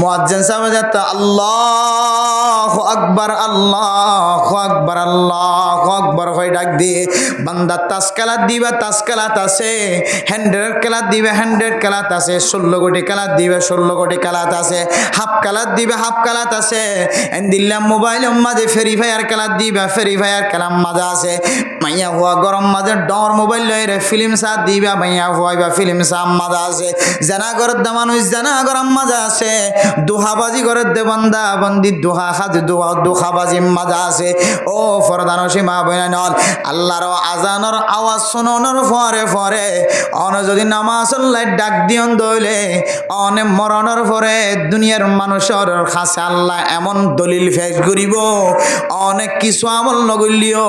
মুয়াজ্জিন সাহেব যাতে আল্লাহু আকবার আল্লাহু আকবার আল্লাহু আকবার হয়ে ডাক দিয়ে বান্দা তাসকালাত দিবা তাসকালাত আছে, 100 কালাত দিবে 100 কালাত আছে, 16 কোটি কালাত দিবে 16 কোটি কালাত আছে, হাফ কালাত দিবে হাফ কালাত আছে, দিল্লাম মোবাইল মাঝে ফ্রি ফায়ার কালাত দিবা ফ্রি ফায়ার কালাম মাঝে আছে, মাইয়া হুয়া গরম মাঝে ডর মোবাইল লইরে ফিল্ম সাথ দিবা মাইয়া হুয়া ফিল্ম সাম মাঝে আছে, জানা গরদ মানুষ জানা গরম মাঝে আছে, দুহাবাজি করে দে বান্দা বন্দি দুহা খাদ দুহাবাজি মাঝে আছে। ও ফরদান সীমা বইনল আল্লাহর আজানের আওয়াজ শোনানোর পরে পরে অন যদি নামাজ ডাক দিয়ন দইলে অনে মরণের পরে দুনিয়ার মানুষের কাছে আল্লাহ এমন দলিল পেশ করিব, অনেক কিছু আমল নগলিও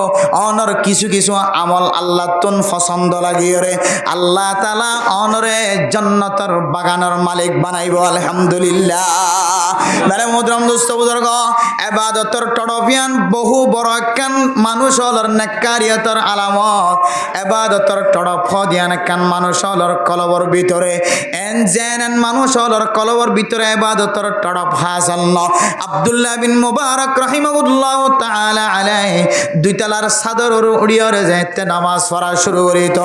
অনর কিছু কিছু আমল আল্লাহ তুন পছন্দ লাগিয়ে আল্লাহ তাআলা অনরে জান্নাতের বাগানের মালিক বানাইব। আলহামদুলিল্লাহ। মেরে মুদ্রাম দোস্ত বুজুর্গ, ইবাদতের টডপিয়ান বহু বড় একখান মানুষ হলর নেকারিয়তের আলামত, ইবাদতের টডপ দিয়ান একখান মানুষ হলর কলবর ভিতরে এন মানুষ হলর কলবর ভিতরে ইবাদতের টডপ হাসাল্ল। আব্দুল্লাহ বিন মুবারক রাহিমাহুল্লাহ তাআলা আলাইহি দুইতলার চাদর উড়িয়ে যাইতে নামাজ পড়া শুরু করিত।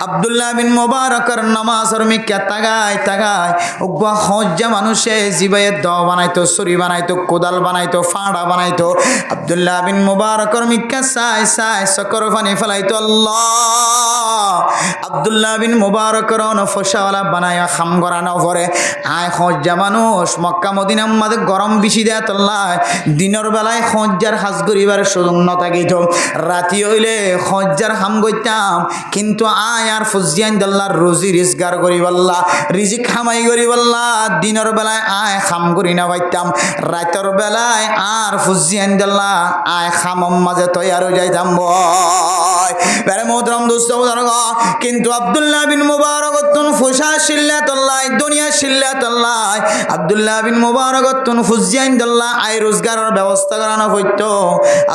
আব্দুল্লাহ বিন মুবারকের নামাজের মিক্কা তাগায় তাগায় উগ্বা হজ্জা মানুষে জিবাইয়ের দাও বানাইতো, ছুরি বানাইতো, কোদাল বানাইতো, ফাঁড়া বানাইতো। আব্দুল্লাহ বিন মুবারকের মিক্কা চাই চাই চকর পানি ফেলাইতো। আল্লাহ আব্দুল্লাহ বিন মুবারকের ফসাওয়ালা বানাইয়া খাম করানো পরে আয় হজ্জা মানুষ মক্কা মদিনার মাঝে গরম বেশি দেয় তোল্লায় দিনের বেলায় হজ্জার হাজ করিবার সুযোগ ন থাকিত, রাতি হইলে হজ্জার হাম করতাম কিন্তু আয় আর ফজিয়ান দল্লার রুজি রিজগার করি বললা রিজিক খামাই করি বললা দিনের বেলায় আয় খাম করি না পাইতাম, রাতের বেলায় আর ফজিয়ান দল্লা আয় খামম মাঝে তৈয়ার হয়ে যাইতাম। ভয় বেড়ে মোহতরম দুস্থ কিন্তু আব্দুল্লাহ বিন মুবারক ফুসা শিল্লাতল্লাহ দুনিয়া শিল্লাতল্লাহ আব্দুল্লাহ বিন মুবারক ফুজিয়ান দল্লা আয় রোজগারের ব্যবস্থা করানো হইতো।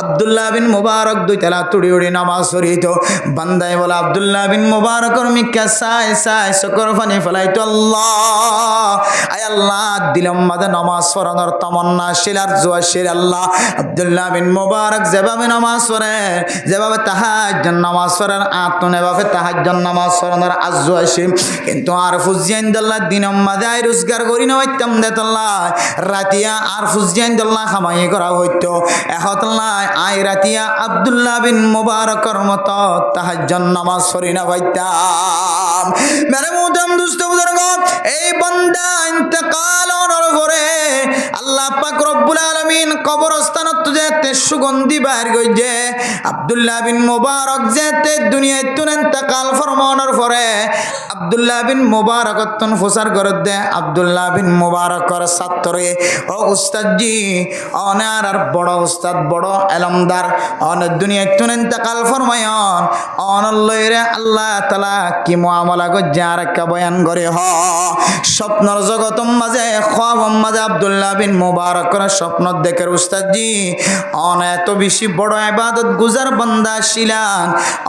আব্দুল্লাহ বিন মুবারক দুই তেলা তুড়ি উড়ি নামাজ পড়িত। বান্দায় বলে আব্দুল্লাহ বিন মুবারকর মিক্কা চাই চাই চকর পানি ফেলাইতো। আল্লাহ আয় আল্লাহ দিলম মাঝে নামাজ পড়ানোর তমন্না শিলার জোয়া শির আল্লাহ আব্দুল্লাহ বিন মুবারক যেভাবে নামাজ পড়ে যেভাবে তাহাজ্জুদ নামাজ পড়ার আতন এভাবে তাহাজ্জুদ নামাজ পড়ানোর আজ্জু আসে কিন্তু আর ফুজিয়ান দল্লাহ দিনম মাঝে আয় রোজগার করি না হইতাম দেতল্লাহ রাতিয়া আর ফুজিয়ান দল্লাহ খামাই করা হইতো এহতল্লাহ আয় রাতিয়া আব্দুল্লাহ বিন মুবারকর মতো তাহাজ্জুদ নামাজ পড়ি না হইতাম। মেরে মুহতারাম দোস্ত বুজুর্গ, এই বান্দা ইন্তেকাল হওয়ার পরে আল্লাহ পাক রব্বুল আলামিন কবরস্থানত যেতে সুগন্ধি বাইর কইছে। আব্দুল্লাহ বিন মুবারক যেতে দুনিয়ায় তুন ইন্তেকাল ফরমানোর পরে আব্দুল্লাহ বিন মুবারক তুন ফুসার করে দে আব্দুল্লাহ বিন মুবারকর ছাত্রে ও উস্তাদজি অনার আর বড় উস্তাদ বড় এলমদার অন দুনিয়ায় তুন ইন্তেকাল ফরমায়ন অনল্লয়রে আল্লাহ তাআলা কি মুআমালা করছে আর একটা বয়ান করে হ স্বপ্নর জগতম মাঝে খ্বাবম মাঝে আব্দুল্লাহ বিন মুবারকর স্বপ্ন দেখে উস্তাদজি অন এত বেশি বড় ইবাদত গুজার বান্দা ছিলেন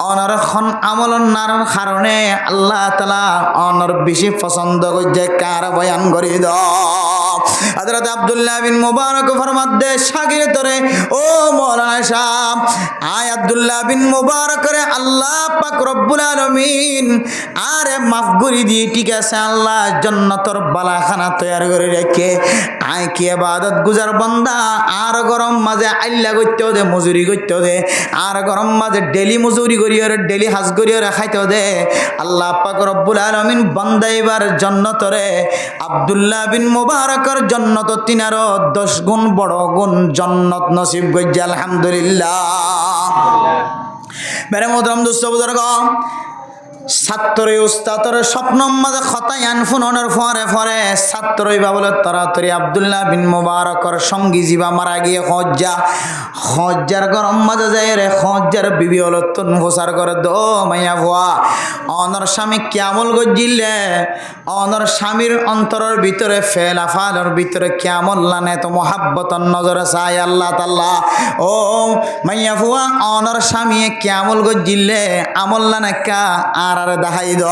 অনার খন আমল নার কারণে আল্লাহ তাআলা অনর বেশি পছন্দ করছে কার বয়ান করে দাও। হযরত আব্দুল্লাহ বিন মুবারক ফরমাত দে শাগির তরে ও মাওলানা সাহেব আয় আব্দুল্লাহ বিন মুবারক রে আল্লাহ পাক রব্বুল আলামিন আরে মাফ করি দি ঠিক আছে আল্লাহ জান্নাতের বালাখানা তৈয়ার করে রেখে আয় কি ইবাদত গুজার বান্দা আর গরম মাঝে আল্লাহ করতে দে মজুরি করতে দে আর গরম মাঝে ডেলি মজুরি করি আর ডেলি হাজ করি আর খাইতে দে আল্লাহ পাক রব্বুল আলামিন বান্দা এবার জান্নাতরে আব্দুল্লাহ বিন মুবারকর জান্নাত তিনারো 10 গুণ বড় গুণ জান্নাত নসিব কইছে। আলহামদুলিল্লাহ। মেরে মোহতরম দোস্ত বুজুর্গ, ছাত্র উস্তাদর স্বপ্ন মাঝে খতায়ান ফুননের ফরে ফরে ছাত্রই বাবলে তাড়াতাড়ি আব্দুল্লাহ বিন মুবারকর সঙ্গী জীবা মারা গিয়ে হজ্জার গরম মাঝে যায় রে হজ্জার বিবি হল তুন প্রচার করে দো মাইয়া ভুয়া অনর স্বামী কেমন গজিলে অনর স্বামীর অন্তরের ভিতরে ফেলাফালের ভিতরে কেমন লানে তো মহাব্বতর নজরে চাই আল্লাহ তাআলা। ও মাইয়া ভুয়া অনর স্বামী কেমন গজিলে আমল লানে কা আর আর দেখাই দ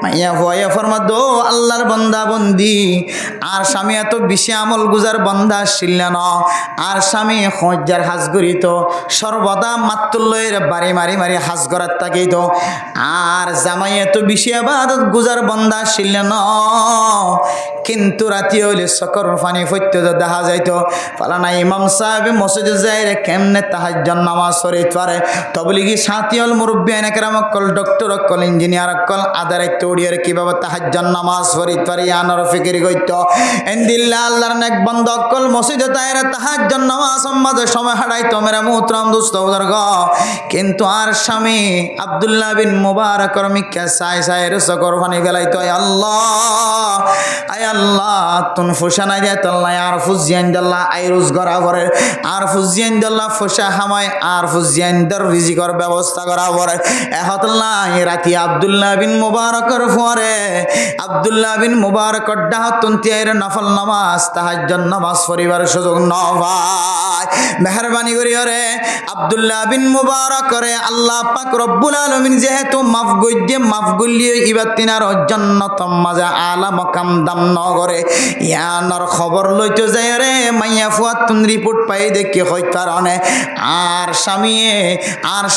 মাইয়া ভয়ে ফরমা দো আল্লাহর বন্দা বন্দি আর স্বামী এত বেশি আমল গুজার বন্দা ছিল না আর স্বামী হজ্জার হাজ করিত সর্বদা মাতুল্লয়ের বাড়ি মারি মারি হাজ করার তাকিত আর জামাই এত বেশি আবাদত গুজার বন্দা ছিল না কিন্তু রাতি হইলে সকর পানি ফৈত্য দেখা যাইতো ফালানা ইমাম সাহেব মসজিদে যাই রে কেমনে তাহাজ্জুদ নামাজ পড়িতে পারে তবলিগি সাথীল মুরব্বী একরাম অকল ডক্টর অকল ইঞ্জিনিয়ার অকল আদার এক তোড়িয়ার কিভাবে তাহাজ্জুদ নামাজ পড়িতে পারে আনর ফিকির কইতো এন্দিল্লা আল্লাহর নেক বন্ধ অকল মসজিদে তাইরে তাহাজ্জুদ নামাজ মাঝে সময় হারাইতো মেরা মুহতরম দোস্ত বুজুর্গ কিন্তু আর স্বামী আব্দুল্লাহ বিন মুবারকর মিক্কা সাই সাইর সকর পানি ফেলাইতো আয় আল্লাহ তুন ফুসা নাই দে তাল্লাহ আর ফুজিয়ান দাল্লাহ আই রোজ করা পরে আর ফুজিয়ান দাল্লাহ ফুসা হামায় আর ফুজিয়ান দর রিজিকর ব্যবস্থা করা পরে এহতল্লাহ রাতি আব্দুল্লাহ বিন মুবারকর পরে আব্দুল্লাহ বিন মুবারকর ডাহতুন তিয়ার নফল নামাজ তাহাজ্জুদ নামাজ পড়িবার সুযোগ না ভাই মেহেরবানি করি রে আব্দুল্লাহ বিন মুবারকরে আল্লাহ পাক রব্বুল আলামিন যেহেতু মাফ গইয়ে মাফ গলিয়ে ইবাদ তিনার জান্নাতম মাজা আলা মাকাম দাম নগরে ইয়ানর খবর লইতে যায় রে মাইয়া ফুয়াত তুন রিপোর্ট পাই দেখি হই কারণে আর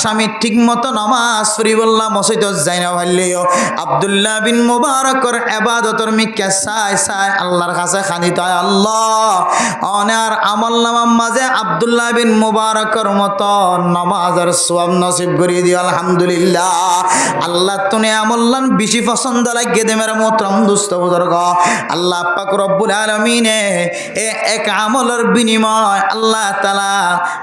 স্বামী ঠিক মতো নামাজ পড়ি বললা মসজিদ যাই না ভাল্লিও আব্দুল্লাহ বিন মুবারকর ইবাদতর মিক্কা সাই সাই আল্লাহর কাছে খানিত আল্লাহ অনার আমল নামার মাঝে আব্দুল্লাহ বিন মুবারকর মতো নামাজের সওয়াব নসিব করি দিও আলহামদুলিল্লাহ আল্লাহ তুনে আমল্লান বেশি পছন্দ লাগে দে মেরা মোহতরম দোস্ত বুজুর্গ আল্লাহ পাক রব্বুল আলামিন এক আমলের বিনিময় আল্লাহ তাআলা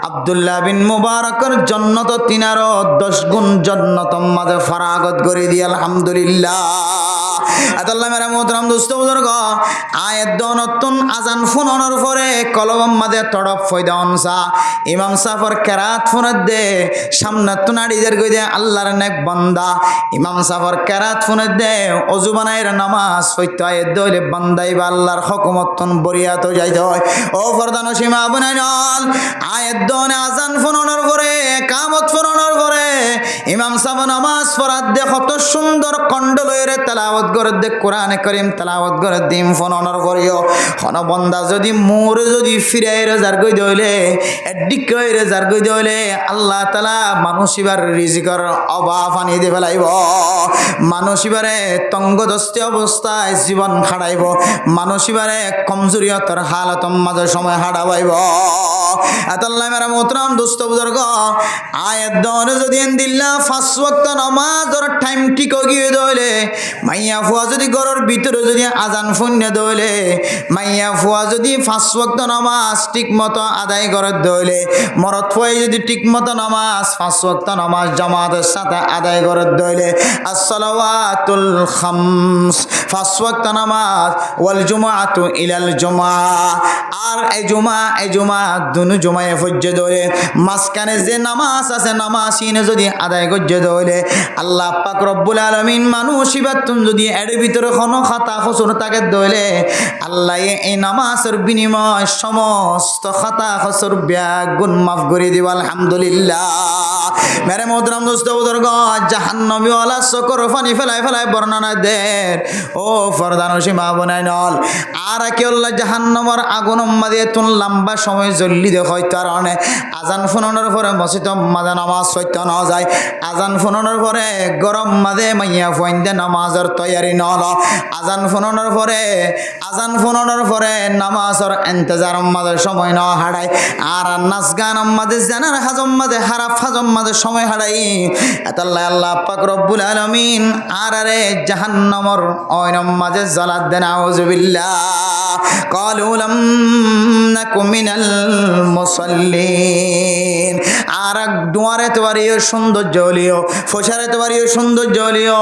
আব্দুল্লাহ বিন মুবারকর জান্নাত তিনারো 10 গুণ জান্নাতম মাঝে ফরাগত করে দি আলহামদুলিল্লাহ আল্লাহ মেরা মোহতরম দোস্ত বুজুর্গ আয়াত দনতুন আজান ফোনর পরে কলম মাঝে তড়প ফয়দানসা ইমাম সাফর কেরাত ফোনত দে সামনে তুনাড়িদের কই দে আল্লাহর নেক বান্দা ইমাম সাফর কেরাত ফোনত দে ওযু বানাইর নামাজ পড়তে হয় দইলে বান্দাই বা আল্লাহর হুকুমতন বরিয়া তো যাইতে হয় ও ফরদান সীমা বনাইনল আয়াত দনে আজান ফোনর পরে কামত ফোনর পরে ইমাম সাফর নামাজ পড়াত দে কত সুন্দর কণ্ড লইরে তেলাওয়াত করে দে কোরআনে কারীম তেলাওয়াত করে দিম ফোনর পরেও কোন বান্দা যদি মোরে যদি ফিরাইরে যার কই দইলে এডিক কইরে যার কই দইলে আল্লাহ তাআলা মানুষিবার রিজিকের অভাব আনি দে ফেলাইব মানুষিবারে তঙ্গদস্তি অবস্থায় জীবন হারাইব মানুষিবারে কমজোরিয়তর হালতম মাঝে সময় হারাইব আল্লাহ মেরা মোহতরম দোস্ত বুজুর্গ আয়াত দনে যদি দিল্লা 5 ওয়াক্ত নামাজের টাইম ঠিক গিয়ে দইলে মাইয়া ফুয়া যদি ঘরের ভিতরে যদি আজান ফোন দইলে মাইয়া ফুয়া যদি 5 ওয়াক্ত নামাজ ঠিক মতো আদায় করে দইলে মরদ ফুয়াই যদি ঠিক মতো নামাজ 5 ওয়াক্ত নামাজ জামাতের সাথে আদায় করে দইলে আসসালাওয়াতুল খামস 5 ওয়াক্ত নামাজ ওয়াল জুমআতু ইলাল জুমআ আর এই জুমআ দুনো জুমায়ে ফজ্জে দইলে মাসখানে যে নামাজ আছে নামাজ ইনে যদি আদায় করে দইলে আল্লাহ পাক রব্বুল আলামিন মানুষ ইবাদতুন যদি এর ভিতরে কোনো খাতা খসর থাকে দইলে আল্লাহ এই নামাজের বিনিময় সমস্ত খাতা খসর ব্যাগ গুণ মাফ করে দিব আলহামদুলিল্লাহ মেরে মোহতরম দোস্ত বুজুর্গ জাহান্নামী ওয়ালা সকর পানি ফেলাই বর্ণনা দেন ও ফরদান সীমা বনাইনল আর কি আল্লাহ জাহান্নামের আগুন মাঝে তুন লম্বা সময় জ্বলি দেখাই কারণে আজান ফোনর পরে মসজিদ মাঝে নামাজ পড়তে না যায় আজান ফোনর পরে গরম মাঝে মাইয়া ফইন্দে নামাজের তৈয়ারি নল আজান ফোনর পরে নামাজের ইন্তজার মাঝে সময় না হারায় আর নাচ গান মাঝে জানার হাজম মাঝে হারাফ হাজম মাঝে সময় হারাই এতাল্লাহ আল্লাহ পাক রব্বুল আলামিন আর রে জাহান্নামের ওইনম মাঝে জ্বালাত দেন আউযুবিল্লাহ ক্বালু লাম নাকু মিনাল মুসাল্লিন আর দুয়ারে তোবারিও সৌন্দর্য হলিও ফসারে তোবারিও সৌন্দর্য হলিও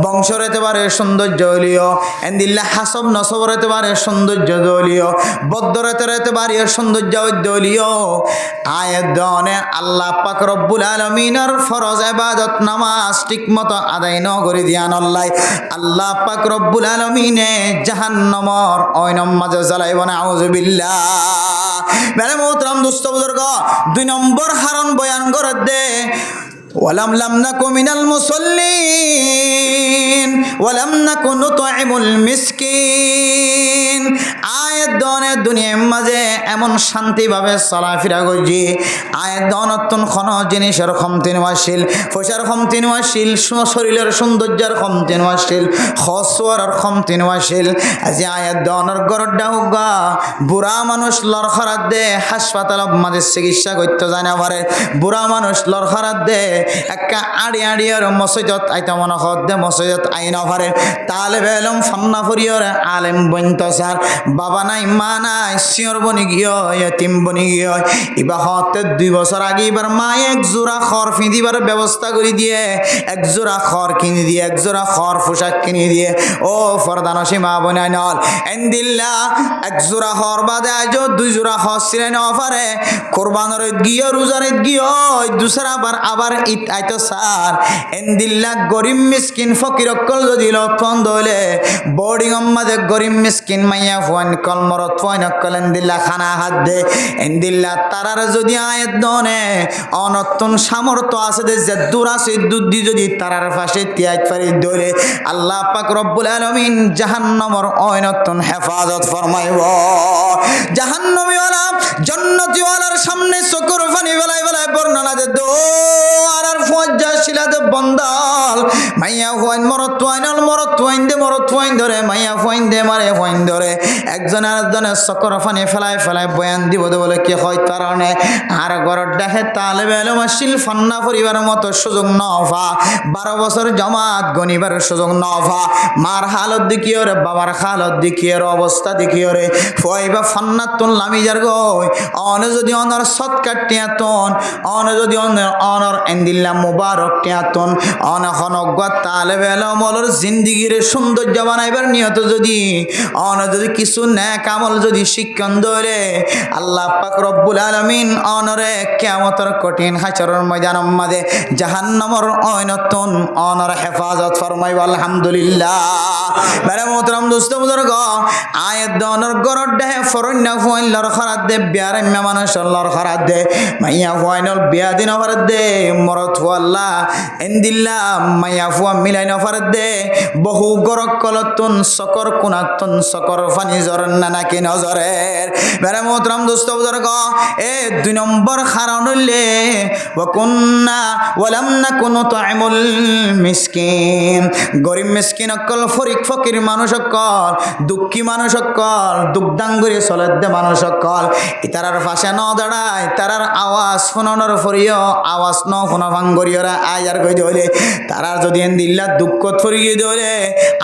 বংশরে তোবারে সৌন্দর্য হলিও এন্দিল্লা হাসব নসবরে তোবারে সৌন্দর্য হলিও বদ্দরে তোবারিও সৌন্দর্য হলিও আয়াত দনে আল্লাহ পাক রব্বুল আলামিনের ফরজ ইবাদত নামাজ ঠিকমতো আদায় ন করে দিয়ান আল্লাহ পাক রব্বুল আলামিনে জাহান্নামের ওইনম মাঝে জ্বালাইব না আউযুবিল্লাহ মেরে মোহতরম দোস্ত বুজুর্গ 2 নম্বর হারণ বয়ান করে দে ولم نكن من المصلين ولم نكن نطعم المسكين আয়াত দনে দুনিয়ার মাঝে এমন শান্তিভাবে চলাফেরা করছি আয়াত দনতন কোন জিনিসের কমতি নওয়াশীল পয়সার কমতি নওয়াশীল শরীরের সৌন্দর্যের কমতি নওয়াশীল খসওয়ার কমতি নওয়াশীল আজি আয়াত দনের গরডা হোগা বুড়া মানুষ লড়খরাত দে হাসপাতাল মাঝে চিকিৎসা করতে যায় না পারে বুড়া মানুষ লড়খরাত দে একটা আড়ি আড়িয়ার মসজিদত আইতা মনে হদ দে মসজিদত আই না পারে তালেবে ইলম ফান্না ফরিয়র আলেম বন্ত স্যার বাবা নাই মা নাই সিয়র বনি গিয়ে এতিম বনি গিয়ে এবার হতে 2 বছর আগে এবার মা এক জোড়া খড় ফিঁদিবার ব্যবস্থা করে দিয়ে এক জোড়া খড় কিনে দিয়ে এক জোড়া খড় পোশাক কিনে দিয়ে ও ফরদানসী মা বোনাই নল এন্দিল্লা এক জোড়া খড় বাদে আজ 2 জোড়া খড় ছিলেন অফারে কোরবানের গিয়ে রোজার গিয়ে দুসরা আবার ঈদ আইতো স্যার এন্দিল্লা গরিব মিসকিন ফকির অকল যদি লক্ষণ দলে বোর্ডিং আমাদে গরিব মিসকিন মাইয়া ফোন কল মরত ফোন অকল এন্দিল্লা খানা হাত দে এন্দিল্লা তারার যদি আয়াত দনে অনতন সামর্থ্য আছে যে জেদ্দুর আছে দুধি যদি তারার পাশে তিয়াজ পারি দলে আল্লাহ পাক রব্বুল আলামিন জাহান্নামের অনতন হেফাজত ফরমাইব জাহান্নামীওয়ালা জান্নাতীওয়ালার সামনে চকুর পানি বেলায় বেলায় বর্ণনা দে দো আর ফজ্জা শিলাদ বন্দাল মাইয়া ফোন মরত ওয়াইন ধরে মাইয়া ফোন দে মারে ফোন ধরে একজন আরেকজনের চকুর পানি ফেলায় ফেলায় বয়ান দিব দে বলে কি হয় কারণে আর ঘরের ডাহে তালেবে ইলম আসিল ফান্না পরিবার মতো সুযোগ নফা 12 বছর জমাত গনিবার সুযোগ নফা মার হালত দেখিও রে বাবার হালত দেখিও রে অবস্থা দেখিও রে ফয়বা ফান্নাতুন লামিজার গই অন যদি অনর সৎকার টিয়াতন অন যদি অনর এন্দিল্লা মুবারক টিয়াতন অন খনক তালেবে ইলম ওর জিন্দেগির সৌন্দর্য বানাইবার নিয়ত যদি অন যদি কিছু নেক আমল যদি শিক্ষণ ধরে আল্লাহ পাক রব্বুল আলামিন অনরে কিয়ামতের কঠিন হাসরের ময়দানের মাঝে জাহান্নামের অনতন অনর হেফাজত ফরমাইব আলহামদুলিল্লাহ মেরে মোহতরম দোস্ত বুজুর্গ আয়াত দনর গরর দেহে ফরন্না ফুয়াইন লর খরাত দে বিয়ারে মেমানস লর খরাত দে মাইয়া ফুয়াইনল বিয়া দিন ফরাত দে মরত ফুয়াল্লাহ এন্দিল্লা মাইয়া ফুয়া মিলাইন ফরাত দে বহু গরক কলতন সকর কুনাতন সকর ফানি জরন নাকি নজরের মেরে মোহতরম দোস্ত বুজুর্গ এ 2 নম্বর কারণ হইলে ওয়াকুন্না ওয়ালাম নাকুন তু'আমুল মিসকিন গরিব মিসকিন অকল ফকির মানুষ অকল দুঃখী মানুষ অকল দুঃখদাঙ্গরি চলে দে মানুষ অকল ইতারার পাশে ন দাঁড়ায় তারার আওয়াজ শুনানোর ফরিও আওয়াজ ন শুনা ভাঙ্গরিয়রা আয়ার কই দিলে তারার যদি এন্দিল্লা দুঃখত ফরি গিয়ে দিলে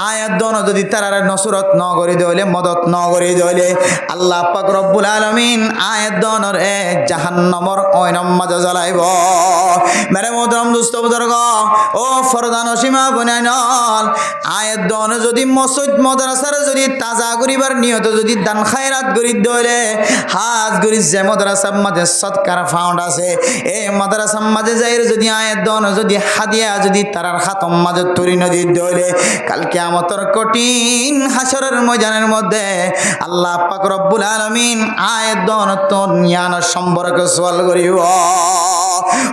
আয়াত দন যদি তারার নসরত ন করি দিলে মদত ন করি দিলে আল্লাহ পাক রব্বুল আলামিন আয়াত দনর এ জাহান্নামের অয়নম মাঝে জ্বালাইব মেরে মোহতরম দোস্ত বুজুর্গ ও ফরদান সীমা বনাইনল আয়াত দন যদি মসজিদ মাদ্রাসার যদি তাজা করিবার নিয়ত যদি দান খায়রাত করি দলে হাত করি যে মাদ্রাসার মাঝে সৎকার ফাউন্ড আছে এই মাদ্রাসার মাঝে যাই যদি আয়াত দন যদি হাদিয়া যদি তারার খাতম মাঝে তরি নদী দলে কাল কিয়ামতের কঠিন হাসরের ময়দানের মধ্যে আল্লাহ পাক রব্বুল আলামিন আয়াত দন তো জ্ঞান সম্পর্কে সওয়াল করিব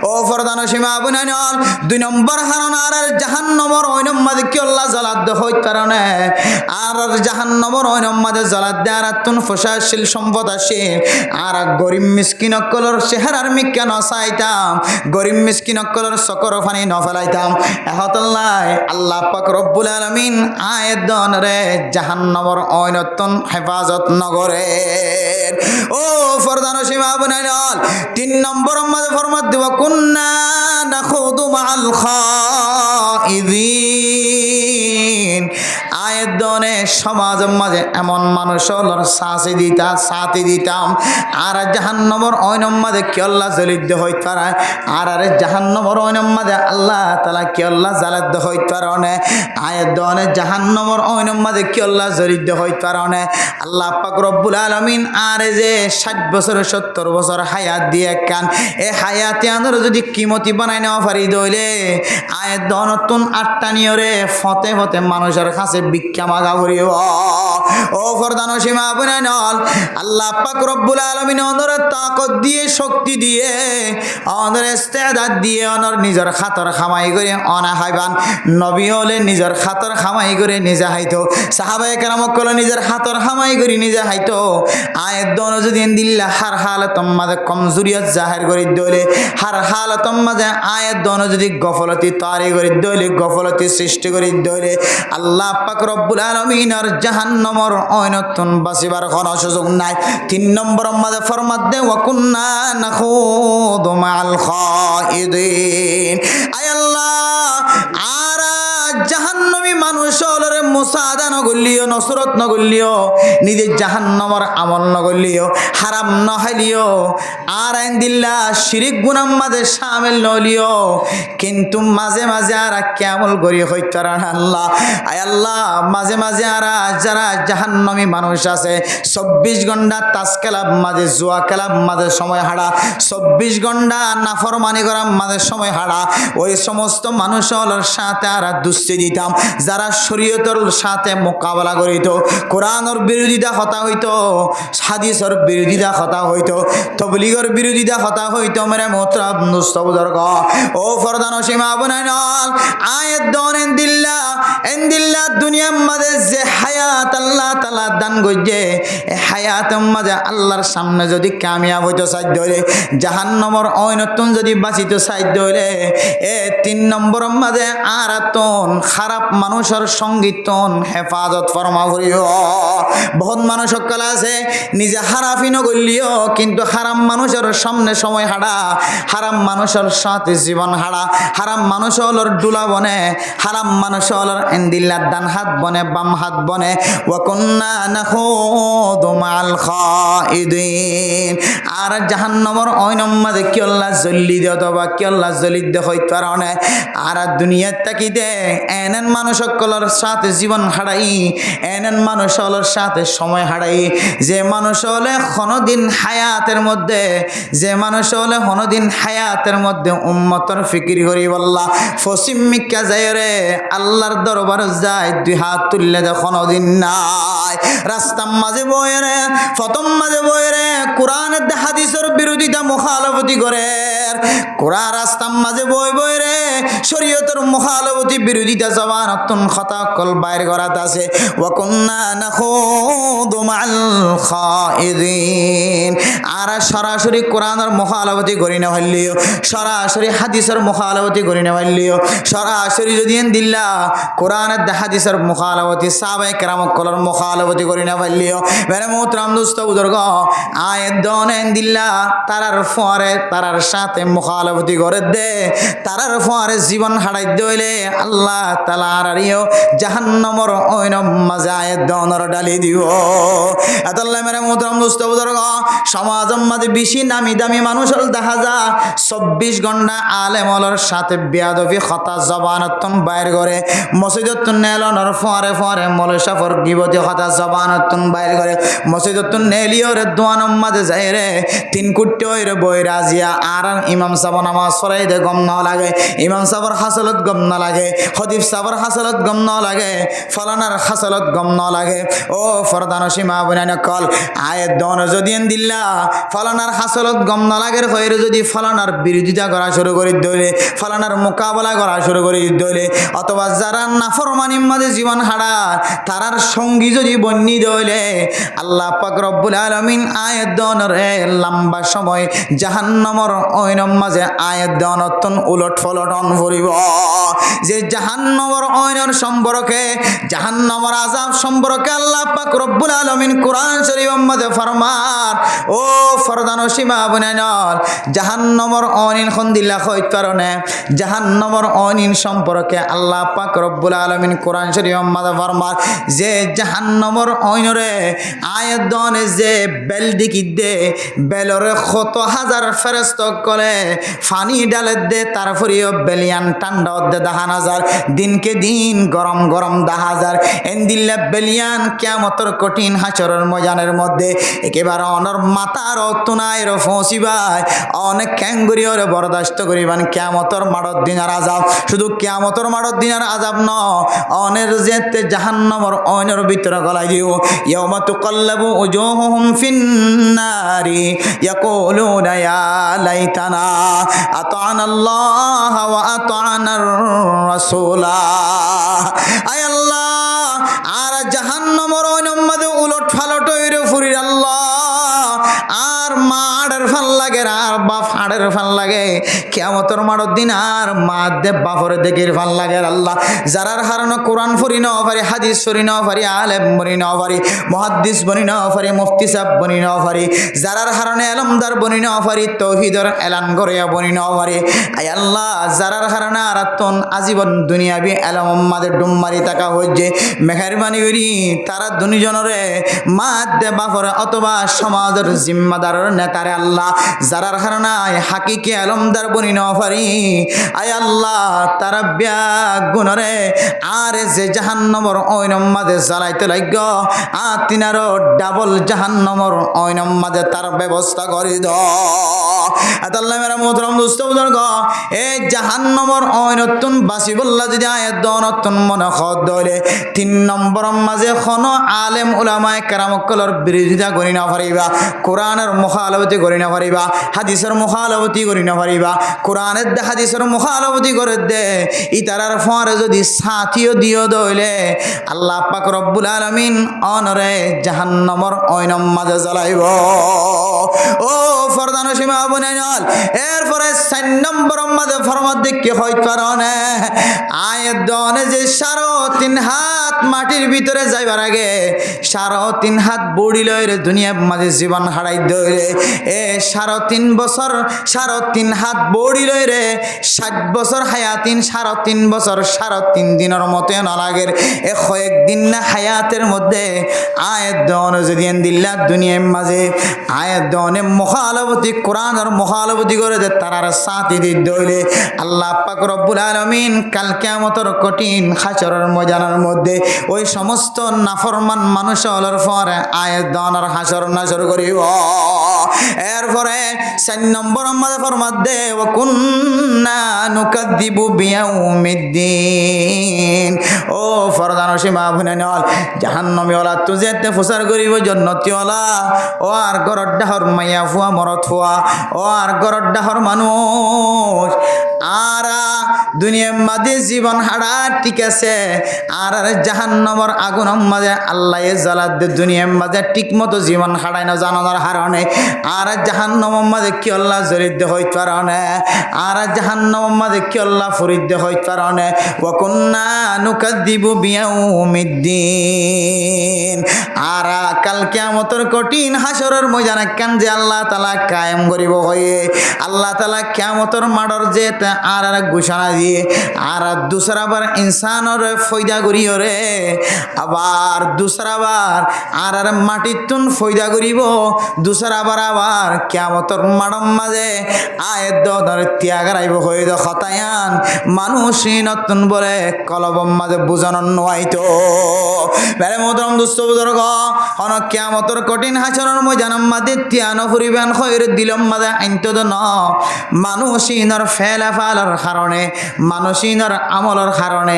ও ফরদান সীমা বুনাইনল 2 নম্বর কারণ আর জাহান্নামের ওইনম মাঝে কি আল্লাহ জ্বালাত দে হই কারণে আর জাহান্নামের ওইনম মাঝে জ্বালাত দে আর তুন ফসাশীল সম্পদ আসে আর গরিব মিসকিন অকলর চেহারার মিক্কা নসাইতাম গরিব মিসকিন অকলর সকর ফানি ন ফেলাইতাম এহতাল্লাহ আল্লাহ পাক রব্বুল আলামিন আয়াত দন রে জাহান্নামের ওইনতন হেফাজত নগরে ও ফরদান সীমা বুনাইনল 3 নম্বর মাঝে ফরমাত দিব কুন্না নাখুদু মাআল খাইদিন আয়াত দনে সমাজের মাঝে এমন মানুষ হলর সাথে দিতাম আর জাহান্নামের ওইনম মাঝে কি আল্লাহ জলিত দে হইত পারে আর জাহান্নামের ওইনম মাঝে আল্লাহ তাআলা কি আল্লাহ জালাত দে হইত পারে আয়াত দনে জাহান্নামের ওইনম মাঝে কি আল্লাহ জলিত দে হইত পারে আল্লাহ পাক রব্বুল আলামিন আর যে 60 বছর 70 বছর হায়াত দিয়ে কান এই হায়াতে আনর যদি কিমতি বানাই নেওয়া পারি দইলে আয়াত দনতুন 8টা নিয়রে ফতে মানুষের কাছে ভিক্ষা মাগা করিব ও ফরদানো সীমা বুনাইনল আল্লাহ পাক রব্বুল আলামিন ওদের তাকত দিয়ে শক্তি দিয়ে ওদের ইস্তেদাদ দিয়ে ওনার নিজের খাতর খামাই করে অনা হাইবান নবী হলে নিজের খাতর খামাই করে নিজে হাইতো সাহাবায়ে কেরাম কলে নিজের খাতর খামাই করে নিজে হাইতো আয়াত দন যদি দিল্লা হার হালাতম মাঝে কমজোরিয়ত জাহির করে দলে হার হালাতম মাঝে আয়াত দন যদি গফলতি তারি করে দলে গফলতি সৃষ্টি করে দলে আল্লাহ পাক রব্বুল আলামিনের জাহান্নামের অনতন বাসিবার কোনো সুযোগ নাই 3 নম্বর মাঝে ফরমাত দে ওয়া কুন্না নাখুদু মাল খাইদিন আয় আল্লাহ আর জাহান্নামী মানুষ হলরে মুসাদা নগলিও নসরত নগলিও নিজে জাহান্নামের আমল নগলিও হারাম নহালিও আর আইনদিল্লা শিরিক গুনাহ মাঝে শামিল নলিও কিন্তু মাঝে মাঝে আর কেমন করি হইতারান আল্লাহ আয় আল্লাহ মাঝে মাঝে আর যারা জাহান্নামী মানুষ আছে 24 ঘন্টা তাস খেলা মাঝে জুয়া খেলা মাঝে সময় হারা 24 ঘন্টা নাফরমানি করা মাঝে সময় হারা ওই সমস্ত মানুষের সাথে আর দুশ্চি দিতাম যারা শরীয়তের সাথে মোকাবেলা করিত কোরআনের বিরোধিতা হতা হইতো হাদিসের বিরোধিতা হতা হইতো তবলিগের বিরোধিতা হতা হইতো মেরে মোহতারাম মুস্তাবদর্গ ও ফরদান সীমা বুনাইনল আয়াত দন এন্দিল্লা দুনিয়ার মাঝে যে হায়াত আল্লাহ তাআলা দান গজে এই হায়াতের মাঝে আল্লাহর সামনে যদি কামিয়াব হইতো সাধ্য হইলে জাহান্নামের অনতন যদি বাঁচিত সাধ্য হইলে 3 নম্বর মাঝে আরাতন খারাপ মানুষের সঙ্গীতন হেফাজত ফরমা করিও বহুত মানুষ সকল আছে নিজে হারাফি নগলিও কিন্তু হারাম মানুষের সামনে সময় হারা হারাম মানুষের সাথে জীবন হারা হারাম মানুষ হলর ডুলা বনে হারাম মানুষ হলর এন্দিল্লার ডান হাত বনে বাম হাত বনে ওয়া কুন্না নাখুদু মাল খাইদিন আর জাহান্নামের অইনম মাঝে কি আল্লাহ জল্লি দিও তবা কি আল্লাহ জলি দে হইত পারনে আর দুনিয়ার তাকিদে এনন মানুষ সকলের সাথে জীবন হারাই এনন মানুষ সকলের সাথে সময় হারাই যে মানুষ হলে কোনদিন হায়াতের মধ্যে যে মানুষ হলে কোনদিন হায়াতের মধ্যে উম্মতর ফিকির করি বল্লা ফসিম মিক্কা যায় রে আল্লাহর দরবার যায় 2 হাত তুললে দে কোনদিন নাই রাস্তার মাঝে বয়ে রে প্রথম মাঝে বয়ে রে কোরআনের হাদিসের বিরোধিতা মুখালফতি করে কোরআন রাস্তার মাঝে বই রে শরীয়তের মুখালফতি বিরোধিতা জবানতন কথা কল বাইর করাত আছে ওয়া কুন্না নাখুদু মাল খাইদিন আর সরাসরি কোরআনের মুখালফতি করি না হইলিও সরাসরি হাদিসের মুখালফতি করি না হইলিও সরাসরি যদি দিল্লা কোরআনের হাদিসের মুখালফতি সাহাবায়ে কেরাম কলর মুখালফতি করি না হইলিও মেরে মোহতারাম দোস্ত বুজুর্গ আয়াত দনেন দিল্লা তারার ফরে তারার সাথে মুখালফতি করে দে তারার ফরে জীবন হারাই দইলে আল্লাহ তাআলা আরিও জাহান্নামের ওইনম মাঝে আয়াত দনর ডালি দিও আল্লাহ মেরে মোহতারাম দোস্ত বুজুর্গ সমাজের মাঝে বেশি নামি দামি মানুষ হল দেখা যা 24 ঘন্টা আলেমলর সাথে বেয়াদবি কথা জবানতন বাইর করে মসজিদতন নেলনর ফরে ফরে মলসাফর গিবতি কথা জবানতন বাইর করে মসজিদতন নেলিওর দোয়ানম মাঝে যায় রে 3 কুট্টি হইরে বই রাজিয়া আর ইমাম সাহেব নামাজ পড়াই দে গম না লাগে ইমাম সাহেবের হাসলত গম না লাগে খতিব সাহেবের হাসলত গম না লাগে ফলানার হাসলত গম না লাগে ও ফরদান সীমা বুনাইন কল আয়াত দন যদি দিল্লা ফলানার হাসলত গম না লাগে হইরে যদি ফলানার বিরোধিতা করা শুরু করে দইলে ফলানার মোকাবেলা করা শুরু করে দইলে অথবা যারা নাফরমানির মাঝে জীবন হারা তারার সঙ্গী যদি বন্যি দইলে আল্লাহ পাক রব্বুল আলামিন আয়াত দনর লম্বা সময় জাহান্নামের ওইনম মাঝে আয়াত দনতন উলট ফলটন করিব যে জাহান্নামের ওইনর সম্পর্কে জাহান্নামের আযাব সম্পর্কে আল্লাহ পাক রব্বুল আলামিন কোরআন শরীফের মধ্যে ফরমান ও ফরদান সীমা বুনাইনল জাহান্নামের অনিন খন্দিল্লা হইত কারণে জাহান্নামের অনিন সম্পর্কে আল্লাহ পাক রব্বুল আলামিন কোরআন শরীফের মধ্যে ফরমান যে জাহান্নামের অইনরে আয়াত দনে যে বেল দিকি দে বেলরে কত হাজার ফেরেশতা করে পানি ডালে দে তারপরেও বেলিয়ান ঠান্ডা দে দেখা হাজার দিনকে দিন গরম গরম দেখা হাজার এন্দিল্লা বেলিয়ান কিয়ামতের কঠিন হাসরের ময়দানের মধ্যে একেবারে অনর মাতার অতনায় ফসিবাই অনেক ক্যাঙ্গুরি ওরে বরদাস্ত করিবান কিয়ামতর মাড়ত দিনার আযাব শুধু কিয়ামতর মাড়ত দিনার আযাব ন অনের যেতে জাহান্নামর অনের ভিতরে গলাই দিও ইয়াউমা তুকাল্লাবু উজুহুহুম ফিন্নারি ইয়াকুলুনা ইয়া লাইতানা আতা'না আল্লাহ ওয়া আতা'নার রাসূলা আয় আল্লাহ আর জাহান্নামর অনের মধ্যে উলট ফালট হইরে ফুরির আল্লাহ আর মাড়ের ফাল লাগে আর বাপ হাড়ের ফাল লাগে কিয়ামতের মাড়র দিন আর মা দেব বাপরে দেখির ফাল লাগে আল্লাহ যারার হারানো কোরআন ফরি ন পারি হাদিস ফরি ন পারি আলেম বনি ন পারি মুহাদ্দিস বনি ন পারি মুফতি সাহেব বনি ন পারি যারার হারানো এলমদার বনি ন পারি তৌহিদের এলান করে বনি ন পারি আয় আল্লাহ যারার হারানা আরাতন আজীবন দুনিয়াবি এলম মাদের ডুম্মারি টাকা হইছে মেহেরবানি করি তারা দুনিজনরে মা দেব বাপরে অথবা সমাজের জিম্মাদারের নেতারে আল্লাহ যারার হারানায় হাকিকে আলমদার বনি নফারি আয় আল্লাহ তারা ব্যাগ গুণরে আর যে জাহান্নমর ঐনম্মাদে জ্বালাইতে লাগ আর তিনারও ডাবল জাহান্নমর ঐনম্মাদে তার ব্যবস্থা করে দ আল্লাহ মেরা মোহতরম দোস্ত বুজুর্গ এই জাহান্নমর ঐনতুন বাসি বল্লা যদি আয়াত দনতুন মনে খদ দলে 3 নম্বর মাঝে খন আলেম উলামায়ে কেরামকলর বিরোধিতা করি না পারিবা কোরআনের মুখালফতি করি না পারিবা হাদিসের মুখালফতি করি না পারিবা কোরআনের দে হাদিসের মুখালফতি করে দে ইতারার ফরে যদি সাথীও দিও দইলে আল্লাহ পাক রব্বুল আলামিন অনরে জাহান্নামর ঐনম মাঝে জ্বালাইব ও ফরদান সীমা বুনাইনাল এরপরে 4 নম্বর মাঝে ফরমাত দেখি হয় কারণে আয়াত দনে যে 3.5 হাত মাটির ভিতরে যাইবার আগে 3.5 হাত বড়ি লইরে দুনিয়ার মাঝে জীবন হারাই দইরে এ 3.5 বছর 3.5 হাত বড়ি লইরে 60 বছর হায়াতিন 3.5 বছর 3.5 দিনের মতো না লাগের এ কয়েকদিন না হায়াতের মধ্যে আয়াত দন যদি দিল্লা দুনিয়ার মাঝে আয়াত দনে মুখালফতি কোরআনের মুখালফতি করে দে তারার সাথী দি দইলে আল্লাহ পাক রব্বুল আলামিন কাল কিয়ামতের কঠিন হাশরের ময়দানের মধ্যে ওই সমস্ত নাফরমান মানুষ হলোর পরে আয়াত দনের হাশর নাশর করিব এরপরে 4 নম্বর আমাদের ফরমাত দে ওয়া কুন্না নুকাদ্দিবু বিয়াউমিদ্দিন ও ফরদান সীমা ভুনানল জাহান্নামী ওলা তুজেতে ফুসার করিব জান্নাতি ওলা ও আর গরড ডাহর মাইয়া ফুয়া মরত ফুয়া ও আর গরড ডাহর মানুষ আর দুনিয়ার মাঝে জীবন হারা ঠিক আছে আর জাহান্নামের আগুনের মাঝে আল্লাহ জ্বালাত দে দুনিয়ার মাঝে ঠিক মতো জীবন হারায় না জানানোর হারণে আর জাহান্নামের মাঝে কি আল্লাহ জরিদ্দ হইতে পারে আর জাহান্নামের মাঝে কি আল্লাহ ফরিদ্দ হইতে পারে ওয়া কুন্না নুকাদ্দিবু বিয়াউমিদ্দিন আর কাল কিয়ামতের কঠিন হাশরের ময়দানে কান যে আল্লাহ তাআলা কায়েম করিব হয়ে আল্লাহ তাআলা কিয়ামতের মাড়র যে আর ঘোষণা দিয়ে আর দুসরাবার ইনসানের ফয়দা করিও রে আবার দুসরাবার আর মাটির তুন ফয়দা করিব দুসরাবার আবার কিয়ামতের মাড়র মাঝে আয়াত দর ত্যাগ রাইব হয়ে দ খতায়ান মানুষই নতুন বলে কলবম মাঝে বুঝানো নয়তো বেড়ে মোহতরম দুস্থ বুজুর্গ হন কিয়ামতের কঠিন হাসরের ময়দানের মাঝে তিয়ানো ফুরিবেন খৈর দিলম মাঝে আইনত ন মানুষইনর ফেলাফালর কারণে মানুষইনর আমলর কারণে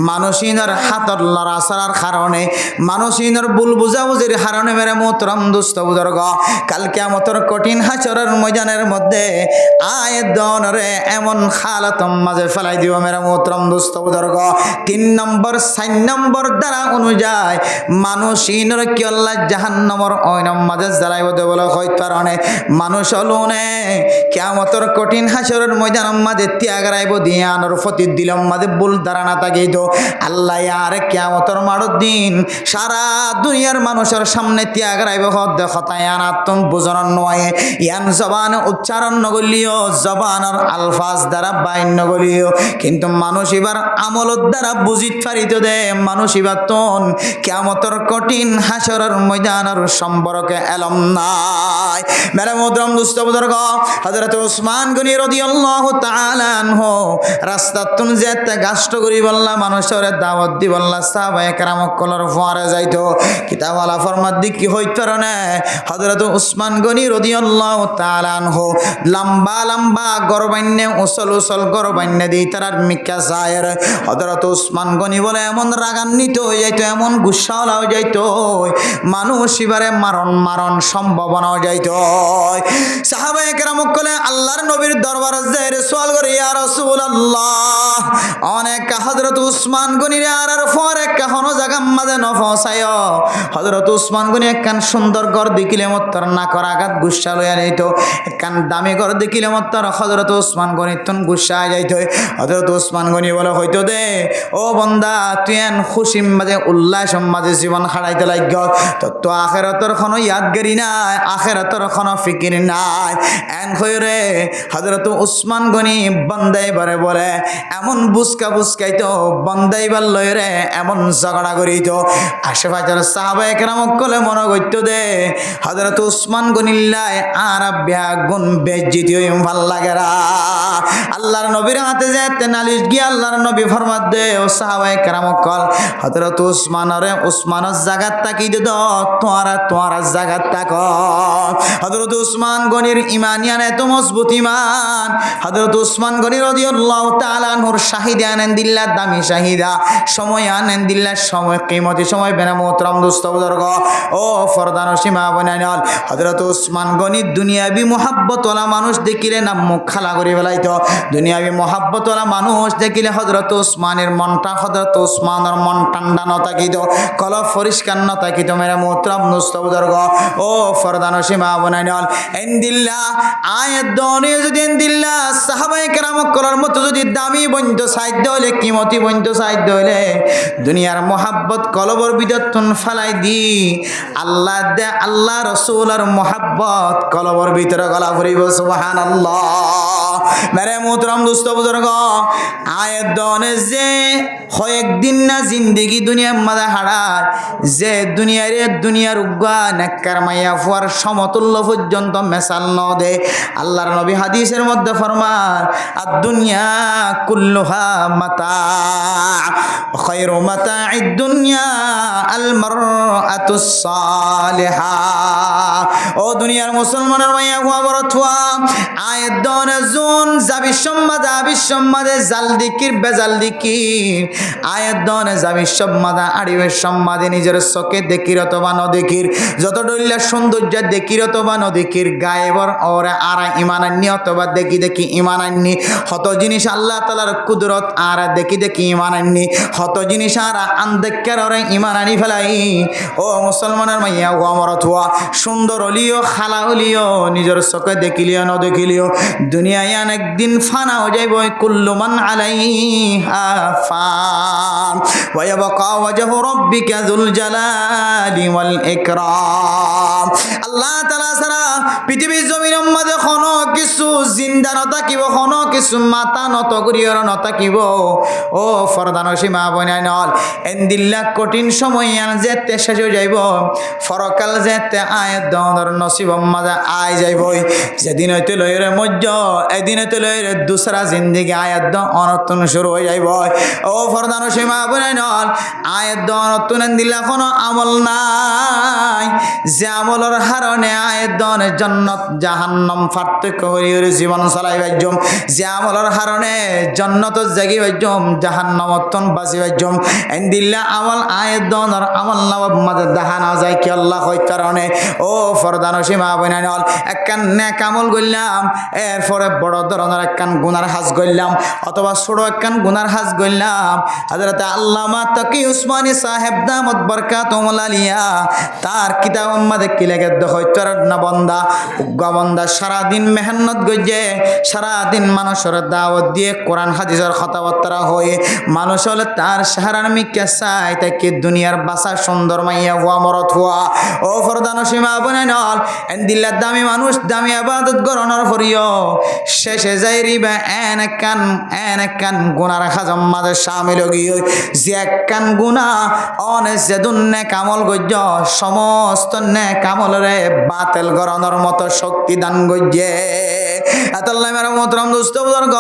মানুষইনর হাতর লড়াচড়ার কারণে মানুষইনর ভুল বুঝাবুঝির কারণে মেরে মোহতরম দুস্থ বুজুর্গ কাল কিয়ামতের কঠিন হাসরের ময়দানের মধ্যে আয়াত দনরে এমন হালাতম মাঝে ফেলাই দিব মেরে মোহতরম দুস্থ বুজুর্গ 3 নম্বর 4 নম্বর দ্বারা অনুযায়ী মানুষইনর কি আল্লাহ জাহান্নামের ঐনম মাঝে জ্বালাইব দে বলে হইতে কারণে মানুষ হলুনে কিয়ামতের কঠিন হাসরের ময়দানের মাঝে ত্যাগ রাইব দিয়ানোর ফতি দিলম মাঝে ভুল ধারণা তাগিয়ে দো আল্লাহ আর কিয়ামতের মাড়র দিন সারা দুনিয়ার মানুষের সামনে ত্যাগ রাইব হদ দেখতায়ান আত্ম বুঝানোর নয় ইয়ান জবান উচ্চারণ নগলিও জবানের আলফাজ দ্বারা বাইন নগলিও কিন্তু মানুষ এবার আমলত দ্বারা বুঝিত পারিত দে মানুষ এবার তন কিয়ামতের কঠিন হাসরের ময়দানের সম্পর্কে এলম নাই মেরে মোহতরম দুস্থ বুজুর্গ হযরত উসমান গনি রাদিয়াল্লাহু তাআলা আনহু রাস্তার তুন যেতে গাষ্ট করি বললা মানুষের দাওয়াত দি বললা সাহাবায়ে কেরাম কলর ফোয়ারে যাইতো কিতাবালা ফরমাদ দি কি হইতো রে হযরত উসমান গনি রাদিয়াল্লাহু তাআলা আনহু লম্বা লম্বা গরবান্নে উসল উসল গরবান্নে দি তার মিক্কা জায়ের হযরত উসমান গনি বলে এমন রাগান্বিত হয়ে যাইতো এমন গুসাওয়ালা হয়ে যাইতো মানুষ এবারে মারণ সম্ভাবনা হয়ে যাইতো সাহাবায়ে কেরাম কলে আল্লাহর নবীর দরবারে যায় সওয়াল করে ইয়া রাসূলুল্লাহ অনেক হযরত উসমান গনির আর পরে কখনো জায়গা মাঝে ন পৌঁছায় হযরত উসমান গনি একখান সুন্দর ঘর দেখিলে মত্তর না করা আঘাত গুসা লইয়া যাইতো একখান দামি ঘর দেখিলে মত্তর হযরত উসমান গনি তন গুসা যাইতো হযরত উসমান গনি বলে হইতো দে ও বন্দা তুই এন খুশি মাঝে উল্লাস মাঝে জীবন খাড়াইতে লাগ তো আখেরাতর কোনো ইয়াদগারি নাই আখেরাতর কোনো ফিকির নাই এন হইরে হযরত উসমান গনি বন্দাইবারে বলে এমন বুসকাইতো বন্দাইবার লইরে এমন ঝগড়া করিত আশেপাশের সাহাবায়ে কেরাম কলে মনে করতো দে হযরত উসমান গনিল্লাই আর ব্যাগুন বেজ্জিত হই ভাল লাগেরা আল্লাহর নবীর হাতে যেতে নালিশ গিয়ে আল্লাহর নবী ফরমাত দে ও সাহাবায়ে কেরাম কল হযরত উসমানের জায়গা তাকি দে তোয়ারা জায়গা তাক হযরত উসমান গনির ইমানিয়ান এত মজবুত ইমান হযরত উসমান গনি রাদিয়াল্লাহু তাআলা আনহুর শাহিদা আনেন দিল্লাহ দামি শাহিদা সময় আনেন দিল্লাহ সময় কিমতি সময় বেনা মোহতরম দোস্ত বুজুর্গ ও ফরদান সীমা বনাইনাল হযরত উসমান গনি দুনিয়াবি মোহাব্বত ওয়ালা মানুষ দেখিলে নাম মুখ খালা করে ফেলাইতো দুনিয়াবি মোহাব্বত ওয়ালা মানুষ দেখিলে হযরত উসমানের মন ঠান্ডা ন থাকিত কলব পরিষ্কার ন থাকিত মেরা মোহতরম দোস্ত বুজুর্গ ও ফরদান সীমা বনাইনাল এন্দিল্লাহ আয়াত দনে যদি এন্দিল্লাহ সাহাবায়ে কেরাম করার মতো যদি দামি বন্ধ সাহিত্য হলে কিমতি বন্ধ সাহিত্য হলে দুনিয়ার মোহাব্বত কলবর বিদত্তন ফালাই দি আল্লাহ রসুল আর মোহাব্বত কলবর ভিতরে গলা ভরিব সুবহানাল্লাহ মেরে মোহতরম দোস্ত বুজুর্গ আয়াত দনে যে কয়েকদিন না জিন্দেগি দুনিয়ার মাঝে হারায় যে দুনিয়ার উগ্গা নেককার মাইয়া ফুয়ার সমতুল্য পর্যন্ত মেসাল ন দে আল্লাহর নবী হাদিসের মধ্যে ফরমান আদ-দুনিয়া কুল্লুহা মাতা খায়রু মাতা'id দুনিয়া আল মারআতুস সালিহা ও দুনিয়ার মুসলমানের মাইয়া ফুয়া বড় থুয়া আয়াত দনে জুন যাবি সম্মাদে জাল দিকির বেজাল দিকির আয়াত দনে যাবি সম্মাদা আড়িবে সম্মাদে নিজের চোখে দেখির অথবা নদেখির যত ডলিলা সৌন্দর্য দেখির অথবা নদেখির গায়েবর ওরা আর ইমান আননি অথবা দেখি ইমান আননি হত জিনিস আল্লাহ তাআলার কুদরত আর দেখি ইমান আননি হত জিনিস আর আনদেখার ওরা ইমান আনি ফেলাই ও মুসলমানের মাইয়া ও আমার থুয়া সুন্দর হলিও খালা হলিও নিজের চোখে দেখিলিও নদেখিলিও দুনিয়ায় একদিন ফানা হয়ে যাইব কুল্লু মান আলাইহা ফান ওয়া ইয়াবকা ওয়াজহু রাব্বিকা যুল জালালি ওয়াল ইকরাম আল্লাহ তাআলা সারা পৃথিবীর জমিনের মধ্যে কোনো কিছু জিন্দা ন থাকিব কোনো কিছু মাথা নত করিয়ার ন থাকিব ও ফরদান সীমা বনাইনল এন্দিল্লা কঠিন সময় যেতে শেষ হয়ে যাইব ফরকাল যেতে আয়াত দর নসিব মাঝে আয় যাইব যেদিন হইতে লইরে মজ্জ এদিন হইতে লইরে দুসরা জিন্দিগি আয়াত দ অনর্তন শুরু হয়ে যাইব ও ফরদান সীমা বনাইনল আয়াত দ অনর্তন দিল্লা কোনো আমল নাই যে আমলের হারণে আয়াত দনে জান্নাত জাহান্নাম পার্থক্য করিয়ে জীবন চালাই বাজ্যম যে আমলের হারণে জান্নাত জাগি বাজ্যম জাহান্নামতন বাঁচি বাজ্যম এন্দিল্লা আমল আয়াত দনের আমল নাম মাঝে দেখা না যায় কি আল্লাহ কই কারণে ও ফরদান সীমা বনাইনল একখান নেক আমল করলাম এরপরে বড় ধরনের একখান গুনার হাজ করলাম অথবা ছোট একখান গুনার হাজ করলাম হযরত আল্লামা তাকি উসমানী সাহেব দামত বরকাতুহুল আলিয়া তার কিতাব মধ্যে কি লেখে হইতর না বন্দা উগ্গা বন্দা সারাদিন মেহনত গজে সারাদিন মানুষের দাওয়াত দিয়ে কোরআন হাদিসের কথাবার্তা হয়ে মানুষ হলে তার সাহারার মিকে চাই তাকে দুনিয়ার বাসা সুন্দর মাইয়া হওয়া মরত হওয়া ও ফরদান সীমা বনাইনল এন্দিল্লার দামি মানুষ দামি আবাদত গরণর ফরিও শেষে যাই রিবা এন কান গুনার খাজম মাঝে শামিল গিয়ে যে একখান গুনা অনে যেদুন নে কামল গজ্য সমস্ত নে কামলরে বাতেল গরণর মতো শক্তি দান গজ্যে আতাল্লাহ মেরা মোহতরম দোস্ত বুজুর্গ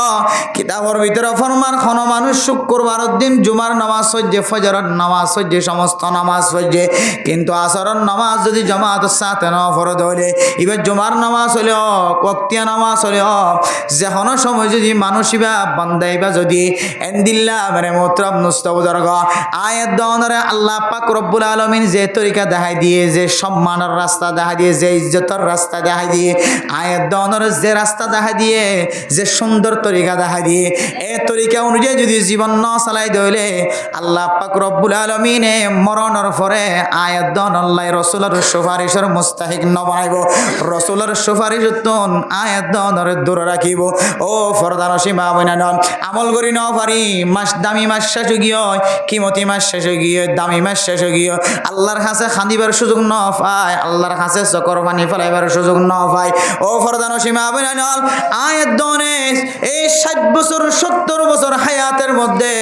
কিতাবর ভিতরে ফরমান কোন মানুষ শুক্রবারের দিন জুমার নামাজ পড়ে ফজরের নামাজ পড়ে সমস্ত নামাজ পড়ে কিন্তু আসরের নামাজ যদি জামাতের সাথে না পড়ে দলে এবার জুমার নামাজ হলে ওয়াক্তিয়া নামাজ হলে যে কোনো সময় যদি মানুষ ইবা বান্দাইবা যদি এন্দিল্লাহ মেরে মোহতরম দোস্ত বুজুর্গ আয়াত দনরে আল্লাহ পাক রব্বুল আলামিন যে তরিকা দেখাই দিয়ে যে সম্মানের রাস্তা দেখাই দিয়ে যে ইজ্জতের রাস্তা দেখাই দিয়ে আয়াত দনরে যে রাস্তা দেখাই দিয়ে যে সুন্দর তরিকা দেখাই দিয়ে এই তরিকা অনুযায়ী যদি জীবন ন চালাই দইলে আল্লাহ পাক রব্বুল আলামিনে মরণের পরে আয়াত দন আল্লাহ রাসূলের সুপারিশের মুস্তাহিক ন বানাইব রাসূলের সুপারিশ তুন আয়াত দনরে দূরে রাখিব ও ফরদানসী মা বোনেরা আমল করি ন পারি মাস দামি মাস শেষ গিয়ে কিমতি মাস শেষ গিয়ে দামি মাস শেষ গিয়ে আল্লাহর কাছে খান্দিবার সুযোগ ন পায় আল্লাহর কাছে চকর পানি ফেলাইবার সুযোগ ন পায় ও ফরদানসী মা বোনেরা আয়াত দনে এই 60 বছর 70 বছর হায়াতের মধ্যে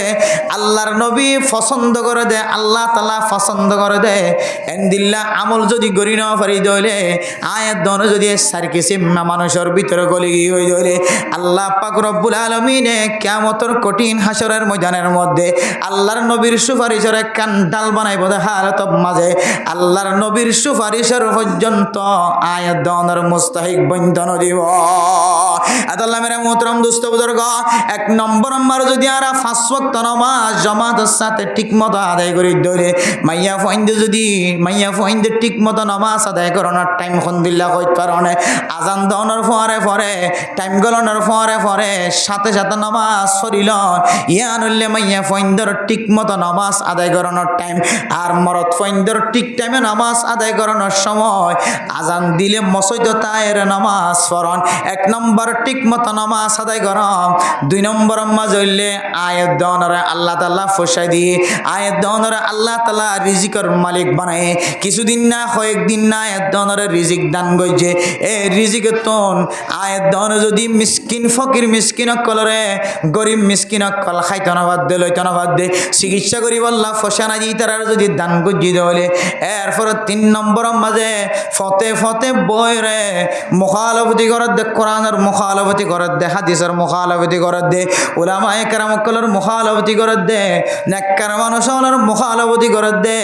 আল্লাহর নবী পছন্দ করে দে আল্লাহ তাআলা পছন্দ করে দে এন্দিল্লা আমল যদি গরি না পারি দইলে আয়াত দনে যদি সারকিসি মানুষের ভিতরে গলি হই দইলে আল্লাহ পাক রব্বুল আলামিনে কিয়ামতের কঠিন হাসরের ময়দানের মধ্যে আল্লাহর নবীর সুপারিশের কান ডাল বানাইব হালত মাঝে আল্লাহর নবীর সুপারিশের পর্যন্ত আয়াত দনের মুস্তাহিক বন্ধন দিব আল্লাহ মেরে মোহতরম দোস্ত বুজুর্গ এক নম্বর যদি আর 5 ওয়াক্ত নামাজ জামাতের সাথে ঠিকমতো আদায় করি ধরে মাইয়া ফাইন্দে ঠিকমতো নামাজ আদায় করানোর টাইম কোন দিল্লা কইতে পারো না আজান দনের পরে টাইম গলনের পরে সাথে সাথে নামাজ পড়িল ইয়ান হইলে মাইয়া ফাইন্দর ঠিকমতো নামাজ আদায় করানোর টাইম আর মরদ ফাইন্দর ঠিক টাইমে নামাজ আদায় করানোর সময় আজান দিলে মসজিদে তায়ের নামাজ পড়ন এক নম্বর ঠিকমতো নামাজ আদায় করম 2 নম্বর মাঝ হইলে আয়াত দনরে আল্লাহ তাআলা ফসাই দিয়ে আয়াত দনরে আল্লাহ তাআলা রিজিকের মালিক বানায় কিছুদিন না কয়েকদিন না আয়াত দনরে রিজিক দান গইছে এই রিজিকের তন আয়াত দন যদি মিসকিন ফকির মিসকিন কলরে গরিব মিসকিন কল খাইতে না বাদ দে লইতে না বাদ দে চিকিৎসা করি আল্লাহ ফসানা দি তার যদি দান গজি দলে এরপর 3 নম্বর মাঝে ফতে বইরে মুখালফতি করে দে কোরআনের মুখালফতি করে দে হাদিসের মুখালফতি করে দে উলামায়ে কেরামকলের মুখালফতি করে দে নেককার মানুষের মুখালফতি করে দে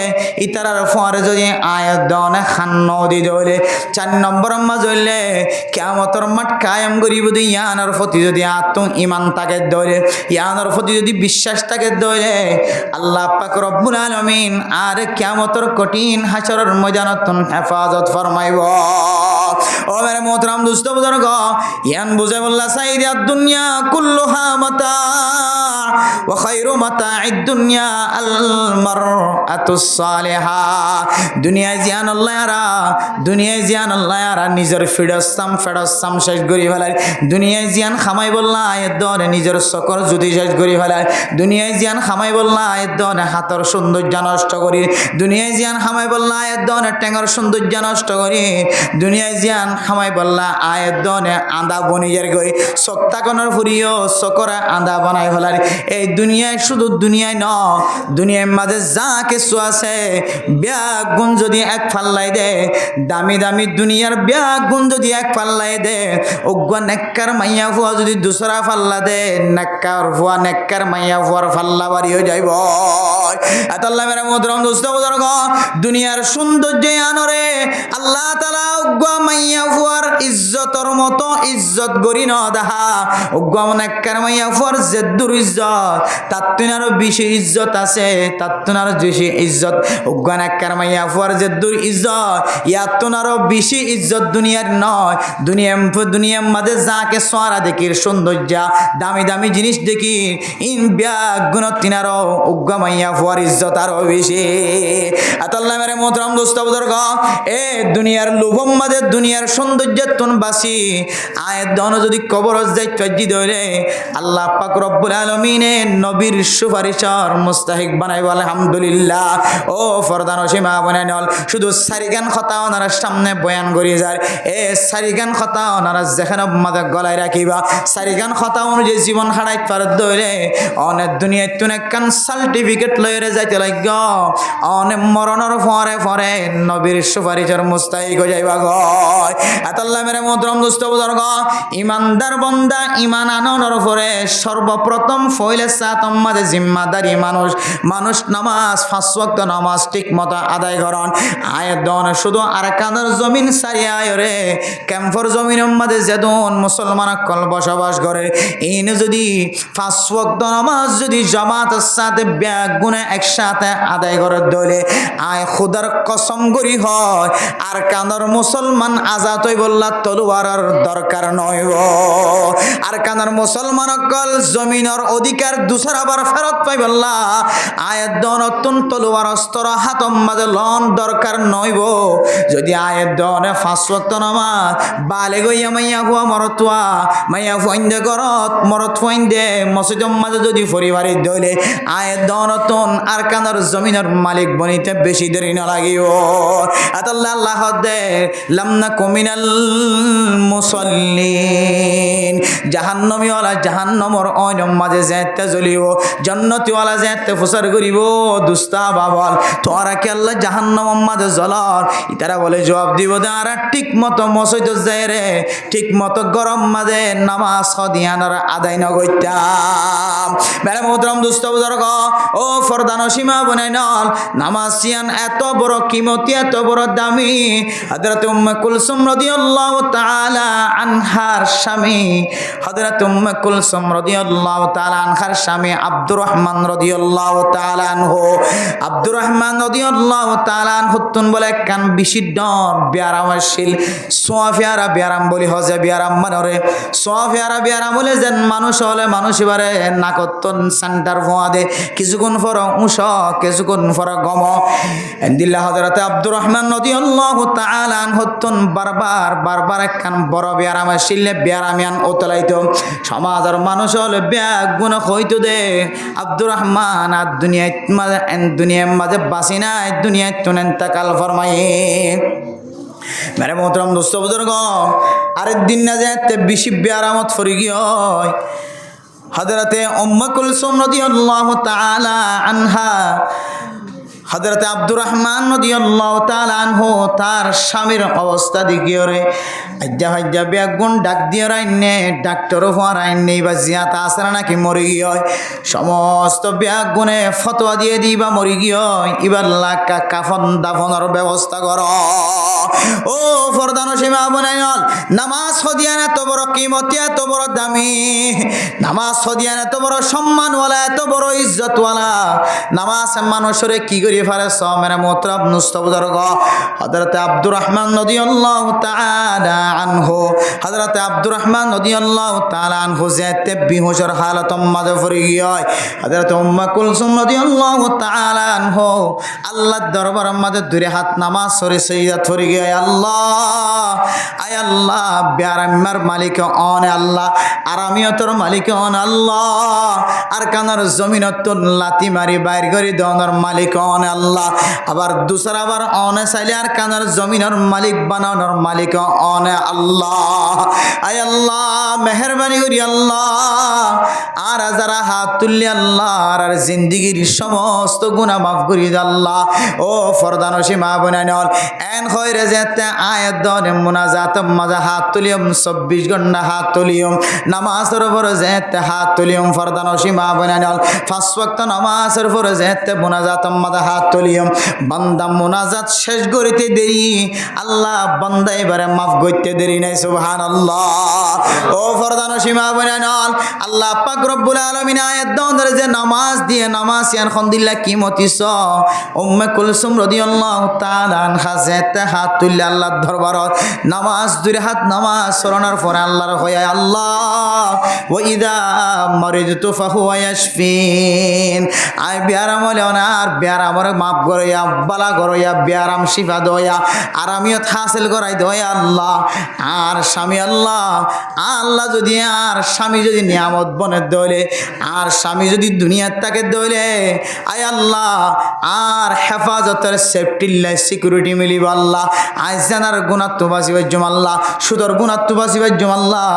ইতারার পরে যদি আয়াত দনে খান্ন দি দলে 4 নম্বর মাঝ হইলে কিয়ামতের মাঠ কায়েম করিব দি ইয়ানের প্রতি যদি আত্ম ঈমান থাকে দলে ইয়ানের প্রতি যদি বিশ্বাস থাকে দলে আল্লাহ পাক রব্বুল আলামিন আর কিয়ামতের কঠিন হাসরের ময়দানত হেফাজত ফরমাইব ও মেরে মোহতরম দোস্ত বুজুর্গ ইয়ান বুঝে বললা সাইদিয়াত দুনিয়া কুল্লুহা মাতা ওয়া খায়রু মাতা'id দুনিয়া আল মারআতুস সালিহা দুনিয়ায় জিয়ান আল্লাহ ইয়ারা নিজের ফেডাসাম শেষ করি ফেলায় দুনিয়ায় জিয়ান খামাই বললা আয়াত দরে নিজের সকর জুতি শেষ করি ফেলায় দুনিয়ায় জিয়ান খামাই বললা আয়াত দরে হাতর সৌন্দর্য নষ্ট করি দুনিয়ায় জিয়ান খামাই বললা আয়াত দরে টেঙ্গর সৌন্দর্য নষ্ট করি দুনিয়ায় জিয়ান খামাই বললা আয়াত দরে আন্দা বনিজের গই সত্তাকনের ফুরিও সকরা আন্দা বানাই ফেলার এই দুনিয়ায় শুধু দুনিয়ায় ন দুনিয়ার মাঝে যা কিছু আছে ব্যাগ গুণ যদি এক ফাল্লাই দে দামি দামি দুনিয়ার ব্যাগ গুণ যদি এক ফাল্লাই দে অজ্ঞা নেককার মাইয়া ফুয়া যদি দুসরা ফাল্লা দে নেককার মাইয়া ফুয়ার ফাল্লা বাড়ি হয়ে যাইব আল্লাহ মেরা মোহতরম দোস্ত বুজুর্গ দুনিয়ার সৌন্দর্য আনরে আল্লাহ তাআলা অজ্ঞা মাইয়া ফুয়ার ইজ্জতর মতো ইজ্জত গরি ন দেখা অজ্ঞা নেককার মাইয়া ফুয়ার জেদ্দুর ইজ্জত তাত্তুনারও বেশি ইজ্জত আছে তাত্তুনারও বেশি ইজ্জত অজ্ঞা নেককার মাইয়া ফুয়ার জেদ্দুর ইজ্জত ইয়াত্তুনারও বেশি ইজ্জত দুনিয়ার নয় দুনিয়ার মাঝে যাকে সোয়ারা দেখির সৌন্দর্য দামি দামি জিনিস দেখি ইন ব্যাগ গুণ তিনারও অজ্ঞা মাইয়া ফুয়ার ইজ্জত আরও বেশি আল্লাহ মেরে মোহতরম দোস্ত বুজুর্গ এ দুনিয়ার লোভম মাঝে দুনিয়ার সৌন্দর্য তুন বাসি আয়াত দন যদি কবর যাই তজি ধরে আল্লাহ পাক রব্বুল আলামিনে নবীর সুপারিশর মুস্তাহিক বানাইব আলহামদুলিল্লাহ ও ফরদান সীমা বানাই নল শুধু সারিগান কথা ওনারা সামনে বয়ান করি যায় এ সারিগান কথা ওনারা যেখানে মাঝে গলায় রাখিবা সারিগান কথা অনুযায়ী জীবন হারাইতে পারে ধরে অনেক দুনিয়ায় তুন একখান সার্টিফিকেট লইরে যাইতে লাগ অনেক মরণের পরে নবীর সুপারিশর মুস্তাহিক হয়ে যাইবা গয় আল্লাহ মেরে মোহতরম মোহতরম দোস্ত বুজুর্গ ইমানদার বান্দা ইমান আনানোর পরে সর্বপ্রথম ফইলে সাতম মাঝে জিম্মাদারি মানুষ নামাজ 5 ওয়াক্ত নামাজ ঠিক মতো আদায় করন আয়াত দন শুধু আরকানের জমিন সারিয়া রে ক্যাম্পর জমিনের মাঝে যেদন মুসলমান কল বসবাস করে এইন যদি 5 ওয়াক্ত নামাজ যদি জামাতের সাথে ব্যাগুনে একসাথে আদায় করে দলে আয় খোদার কসম করি হয় আরকানের মুসলমান আজাদ হই বললা তলোয়ারের দরকার নয় আরকানের মুসলমান কল জমিনের অধিকার দুসরাবার ফেরত পাই বললা আয়াত দনতুন তলোয়ার অস্ত্র হাতম মাঝে লন দরকার নইব যদি আয়াত দনে 5 ওয়াক্ত নামাজ বালে গইয়া মাইয়া হুয়া মরতুয়া মাইয়া ফইন্দে গরত মরত ফইন্দে মসজিদের মাঝে যদি পরিবারের দলে আয়াত দনতুন আরকানের জমিনের মালিক বনিতে বেশি দেরি না লাগিও আতাল্লাহ আল্লাহ দে লামনা কুমিনাল মুসাল্লিন জাহান্নামী ওয়ালা জাহান্নামর অয়ন মাঝে যেতে জ্বলিও জান্নাতি ওয়ালা যেতে ফুসার করিব দুস্তা বাবল তোরা কি আল্লাহ জাহান্নাম মাঝে জ্বলার ইতারা বলে জবাব দিব দাঁড়া ঠিক মতো মসজিদ যায় রে ঠিক মতো গরম মাঝে নামাজ সদিয়ানার আদায় নগইতাম বেলা মোহতরম দুস্ত বুজুর্গ ও ফরদানো সীমা বনাই নল নামাজ সিয়ান এত বড় কিমতি এত বড় দামি হযরত উম্মে কুলসুম রাদিয়াল্লাহু তাআলা আনহার স্বামী হযরত উম্মে কুলসুম রাদিয়াল্লাহু তাআলা আনহার স্বামী আব্দুর রহমান রাদিয়াল্লাহু তাআলা আনহু আব্দুর রহমান রাদিয়াল্লাহু তাআলা আনহু তুন বলে কান বিশুদ্ধ বিয়ারামশীল সোয়াফিয়ারা বিয়ারাম বলি হজে বিয়ারাম মানরে সোয়াফিয়ারা বিয়ারাম বলে যেন মানুষ হলে মানুষ এবারে নাকতন সেন্টার ফোয়া দে কিছুক্ষণ পর উষ কিছুক্ষণ পর গম এন্দিল্লা হযরত আব্দুর রহমান রাদিয়াল্লাহু তাআলা আনহু তুন বারবার একখান বড় বিয়ারামশীল বিয়ারামিয়ান ওতলাইতো সমাজের মানুষ হলে ব্যাগ গুণ হইতো দে আব্দুর রহমান আর দুনিয়ার মাঝে বাসি না দুনিয়ায় তুন এন্তাকাল ফরমায়ে মেরে মোহতরম দোস্ত বুজুর্গ আরেক দিন না যেতে বেশি বিয়ারামত ফরি গিয়ে হযরতে উম্মে কুলসুম রাদিয়াল্লাহু তাআলা আনহা হযরত আব্দুর রহমান রাদিয়াল্লাহু তাআলা আনহু তার স্বামীর অবস্থা দেখিও রে আজ্জা বেগুন ডাক দিয়ে রাইনে ডাক্তারও হওয়ার আইনে বা জিয়াতা আসরা নাকি মরি গিয়ে সমস্ত বেগুনে ফতোয়া দিয়ে দিবা মরি গিয়ে এবার লাকা কাফন দাফনের ব্যবস্থা কর ও ফরদানো সীমা বনাইল নামাজ হদিয়ান এত বড় কিমতি এত বড় দামি নামাজ হদিয়ান এত বড় সম্মানওয়ালা এত বড় ইজ্জতওয়ালা নামাজ মানুষরে কি করি ফারে মেরা মোহতরম নুস্ত বুজুর্গ হযরত আব্দুর রহমান রাদিয়াল্লাহু তাআলা আনহু হযরত আব্দুর রহমান রাদিয়াল্লাহু তাআলা আনহু যেতে বিহুশের হালাতম মাঝে পড়ে গিয়ে হযরত উম্মে কুলসুম রাদিয়াল্লাহু তাআলা আনহু আল্লাহর দরবারের মাঝে দুই হাত নামাজ পড়ে সিজদাত পড়ে গিয়ে আয় আল্লাহ বিয়ারামের মালিক অন আল্লাহ আরামিয়তর মালিক অন আল্লাহ আর কানার জমিনত লাতি মারি বাইর করে দনের মালিক অন আল্লাহ আবার দুসরা আবার অনে চাইলে আর কানার জমিনের মালিক বানানোর মালিক অন আল্লাহ আয় আল্লাহ মেহরবানি করি আল্লাহ আর যারা হাত তুললি আল্লাহ আর জিন্দিগির সমস্ত গুনাহ মাফ করি আল্লাহ ও ফরদানো সীমা বনাইনল এন খয়রে যেতে আয়াত দনে মুনাজাত মাঝে হাত তুলিয়ম 24 ঘন্টা হাত তুলিয়ম নামাজের উপর যেতে হাত তুলিয়ম ফরদানো সীমা বনাইনল 5 ওয়াক্ত নামাজের উপর যেতে মুনাজাত মাঝে হাত তুলিয়ম বান্দা মুনাজাত শেষ করিতে দেরি আল্লাহ বান্দা এবারে মাফ করতে দেরি নাই সুবহানাল্লাহ ও ফরদানো সীমা বনাইনল আল্লাহ পাক রব্বুল আলামিন আয়াত দনে যে নামাজ দিয়ে নামাজ ইয়ান খন্দিল্লা কি মতিস উম্মে কুলসুম রাদিয়াল্লাহু তাআলা আনহা যেতে হাত তুললে আল্লাহর দরবারত নামাজ দুই হাত নামাজ সরানোর পরে আল্লাহর হয়ে আল্লাহ ওয়া ইযা মারিদতু ফাহুয়া ইয়াশফিন আই বিয়ারাম হলে আর বিয়ারামর মাফ করিয়া বালা করিয়া বিয়ারাম শিফা দয়া আরামিয়ত হাসিল করাই দয়া আল্লাহ আর স্বামী আল্লাহ যদি আর স্বামী যদি নিয়ামত বনে দলে দইলে আর স্বামী যদি দুনিয়ার তাকে দইলে আয় আল্লাহ আর হেফাজতের সেফটিল্লাই সিকিউরিটি মিলিব আল্লাহ আজ জানার গুণাত্ম বাসিবার জমাল্লাহ সুদর গুণাত্ম বাসিবার জমাল্লাহ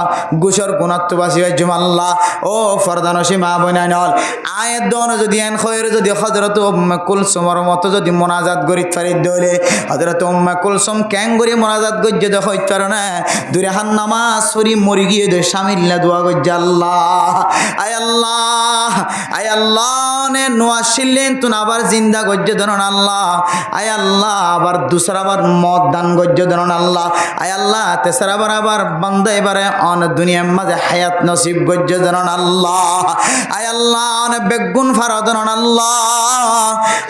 গুসর গুণাত্ম বাসিবার জমাল্লাহ ও ফরদানসী মা বনাই নল আয়ের দন যদি এন খয়ের যদি হজরত উম্মে কুলসুমর মতো যদি মোনাজাত গরিত পারি দইলে হজরত উম্মে কুলসুম ক্যাং গরি মোনাজাত গজ্জে দেখ পার না দুরে হান নামাজ পড়ি মরি গিয়ে দে স্বামীল্লা দোয়া গজ্জে আল্লাহ আয় আল্লাহ নে নোয়াশিলেন তুন আবার জিন্দা গজ্জে ধরন আল্লাহ আয় আল্লাহ আবার দুসরাবার মদ দান গজ্জে ধরন আল্লাহ আয় আল্লাহ তেসরাবার আবার বান্দা এবারে অন দুনিয়ার মাঝে হায়াত নসিব গজ্জে ধরন আল্লাহ আয় আল্লাহ অনে বেগুন ফারা ধরন আল্লাহ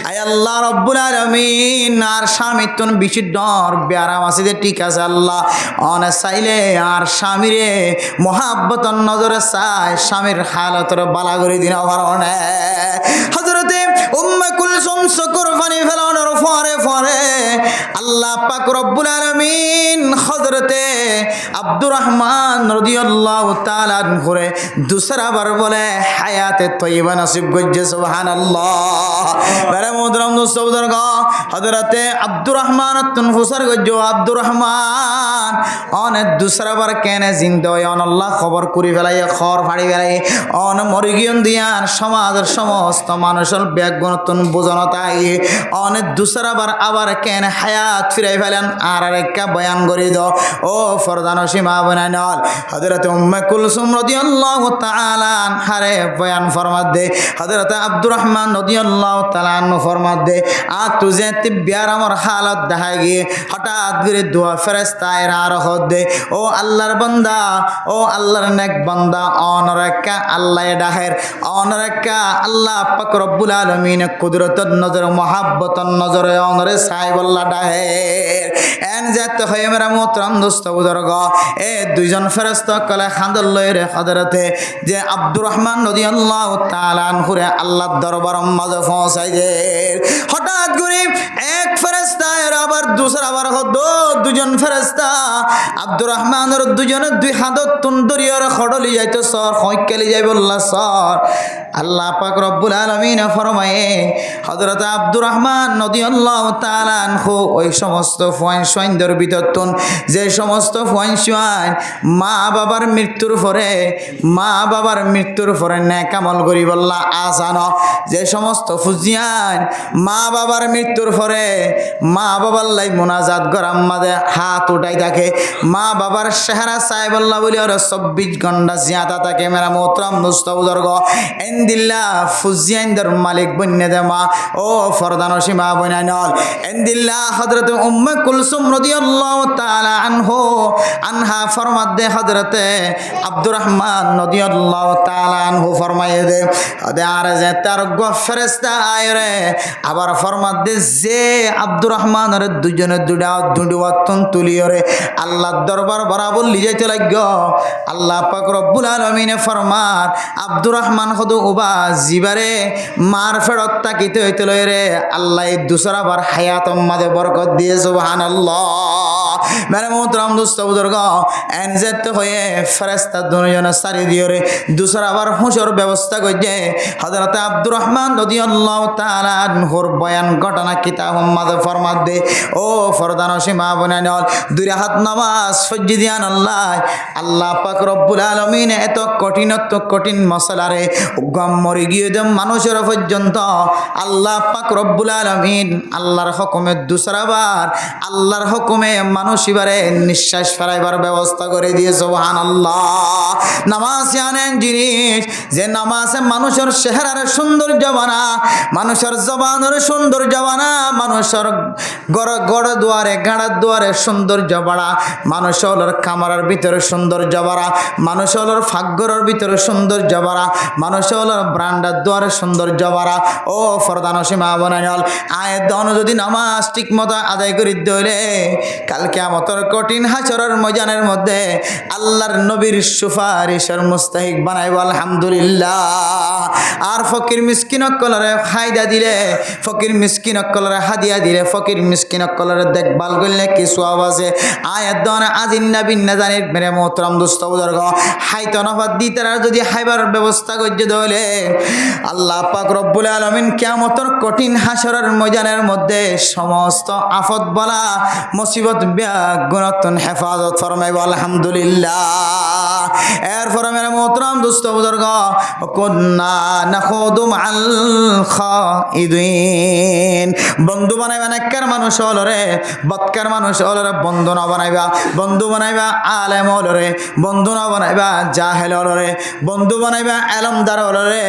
আয় আল্লাহ রব্বুল আলামিন আর স্বামী তুন বেশি ডর বেয়ারাম আছে যে ঠিক আছে আল্লাহ অনে চাইলে আর স্বামীরে মহাব্বতন নজরে চাই স্বামীর হালতর বালা করে দিন কারণে হযরতে উম্মে কুলসুম চকুর পানি ফেলানোর পরে আল্লাহ পাক রব্বুল আলামিন হযরতে আব্দুর রহমান রাদিয়াল্লাহু তাআলা আনহুরে দুসরা বার বলে হায়াতে তয়্যিবা নসিব গজ্জে সুবহানাল্লাহ বারে মুদরাম দোস্তবুজুর্গ হযরতে আব্দুর রহমান তুন ফুসার গজ্জো আব্দুর রহমান অনেক দুসরা বার কেনে জিন্দা হয় আল্লাহ খবর করি ফেলাই খর ফাড়ি ফেলাই অন মরিগিয়ন দিয়ান সমাজের সমস্ত মানুষের ব্যাগুণতন বোঝনতাই অনেক দুসরা বার আবার কেন হায়াত ফিরাই ফেলেন আর একটা বয়ান করি দ ও ফরদানসী মা বনাই নল হযরত উম্মে কুলসুম রাদিয়াল্লাহু তাআলা আনহারে বয়ান ফরমাত দে হযরত আব্দুর রহমান রাদিয়াল্লাহু তাআলা আনহু ফরমাত দে আ তুজে তিবিয়ার আমার হালত দেখায় গিয়ে হঠাৎ করে দোয়া ফেরেশতা এরা আর হদ দে ও আল্লাহর বান্দা ও আল্লাহর নেক বান্দা অনরেকা আল্লাহ ডাহের অনরেকা আল্লাহ পাক রব্বুল আলামিন কুদরতর নজর মহাব্বতর নজরে অনরে সাহেবুল্লাহ ডাহের এন যেতে হয়ে মেরা মোহতরম দোস্ত বুজুর্গ এ দুইজন ফেরেশতা কলে খান্দল লইরে হযরতে যে আব্দুর রহমান রাদিয়াল্লাহু তাআলা আনহুরে আল্লাহর দরবার মাঝে পৌঁছাই দে হঠাৎ করে এক ফেরেশতা আর আবার দুসরা আবার দুজন ফেরেশতা আব্দুর রহমানের দুজনের দুই হাতত তুন্দরিয়র খড়লি যাইতো সর হইকালি যাই বললা সর আল্লাহ পাক রব্বুল আলামিন ফরমায়ে হযরত আব্দুর রহমান রাদিয়াল্লাহু তাআলা আনহু ওই সমস্ত ফয়সইন্দর বিততন যে সমস্ত ফয়সইন মা বাবার মৃত্যুর পরে নেক আমল করি বললা আসান যে সমস্ত ফুজিয়ান মা বাবার মৃত্যুর পরে মা বাবার লাই মোনাজাত গরাম মাঝে হাত উঠাই থাকে মা বাবার চেহারা চাই বললা বলি ওরা 24 ঘন্টা জিয়াদা থাকে মেরা মোহতরম মুস্তাবুজুর্গ এন্দিল্লা ফুজিয়ানদের মালিক বন্যে দে মা ও ফরদানসী মা বনাই নল এন্দিল্লা হযরত উম্মে কুলসুম রাদিয়াল্লাহু তাআলা আনহা ফরমাত দে হযরতে আব্দুর রহমান রাদিয়াল্লাহু তাআলা আনহু ফরমায়ে দে আর যে তার ফেরেশতা আয়রে আবার ফরমাত দে যে আব্দুর রহমানের দুজনে দুডুয়াতন তুলিয়রে আল্লাহর দরবার বরাবর লিজাইতে লাগো আল্লাহ পাক রব্বুল আলামিন ফরমার আব্দুর রহমান হদু উবা জিবারে মার ফেরত তাকিতে হইতে লইরে আল্লাহ দুসরা বার হায়াত মাঝে বরকত দিয়ে সুবহানাল্লাহ মেরে মোহতরম দোস্ত বুজুর্গ এনজেত হয়ে ফেরেশতা দুজন সারি দিয়রে দুসরা বার হুঁশর ব্যবস্থা করছে হযরত আব্দুর রহমান রাদিয়াল্লাহু তাআলা আনহুর বয়ান ঘটনা কিতাব মাঝে ফরমাত দে ও ফরদানসী মা বনাই দুই হাত নামাজ সজ্জি দিয়ান আল্লাহ পাক রব্বুল আলামিন এত কঠিন মশলারে গম মরি গিয়ে দেম মানুষের পর্যন্ত আল্লাহ পাক রব্বুল আলামিন আল্লাহর হুকুমে দুসরা বার আল্লাহর হুকুমে মানুষ এবারে নিঃশ্বাস ফেরাইবার ব্যবস্থা করে দিয়ে সুবহানাল্লাহ নামাজ জানেন জিনিস যে নামাজে মানুষের চেহারার সৌন্দর্য বানা মানুষের জবানের সৌন্দর্য বানা মানুষের গড় দুয়ারে গাড়ার দুয়ারে সৌন্দর্য বাড়া মানুষের কামরার ভিতরে সৌন্দর্য বাড়া মানুষের ফাগ্গরের ভিতরে সৌন্দর্য বাড়া মানুষের হলর ব্রান্ডার দুয়ারে সৌন্দর্য বাড়া ও ফরদান সীমা বনাইল আয়ের দন যদি নামাজ ঠিক মতো আদায় করি দইলে কালকে আমতর কঠিন হাসরের ময়দানের মধ্যে আল্লাহর নবীর সুপারিশের মুস্তাহিক বানাইব আলহামদুলিল্লাহ। আর ফকির মিসকিন কলরে ফায়দা দিলে ফকির মিসকিন কলরে হাদিয়া দিলে ফকির মিসকিন কলরে দেখভাল করলে কিছু আওয়াজে আয়াত দনে আজিন্না বিন্না জানির মেরে মোহতরম দুস্থ বুজুর্গ হাইতো নফাত দি তারা যদি হাইবার ব্যবস্থা করছে দলে আল্লাহ পাক রব্বুল আলামিন কিয়ামতের কঠিন হাসরের ময়দানের মধ্যে সমস্ত আফত বলা মুসিবত গুণতন হেফাজত ফরমাইব আলহামদুলিল্লাহ। এরপরে মেরে মোহতরম দুস্থ বুজুর্গ কুন্না নাখুদু মাল খাইদিন বন্ধু বানাইবা নেককার মানুষ হলরে বদকার মানুষ হলরে বন্ধু না বানাইবা বন্ধু বানাইবা আলেম হলরে বন্ধু না বানাইবা জাহেল হলরে বন্ধু বানাইবা এলমদার হলরে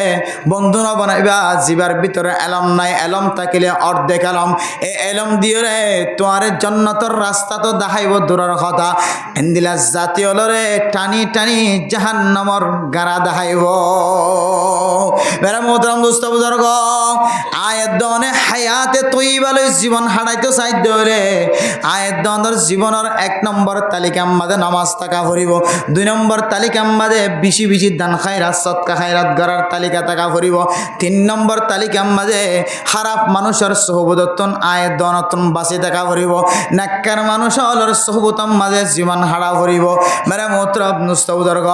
বন্ধু না বানাইবা জিবার ভিতরে এলম নাই এলম থাকিলে অর্ধেক এলম এ এলম দিয়ে রে তোমার জন্নতর রাস্তা তো দেখাইব দূরের কথা এন্দিলা জাতি হলরে টানি টানি জাহান্নামর গাড়া দেখাইব। মেরা মোহতরম দোস্ত বুজুর্গ আয়ের দনে হায়াতে তৈবালয় জীবন হারাইতে চাইতে হলে আয়ের দনের জীবনের 1 নম্বর তালিকা আমাদের নামাজ থাকা ভরিব 2 নম্বর তালিকা আমাদের বেশি বেশি দান খায়রাত সদকা খায়রাত করার তালিকা থাকা ভরিব 3 নম্বর তালিকা আমাদের খারাপ মানুষের সোহবতন আয়ের দনতন বাঁচি থাকা ভরিব নাক্কার মানুষ হলর সোহবতন মাঝে জীবন হারা ভরিব। মেরা মোহতরম দোস্ত বুজুর্গ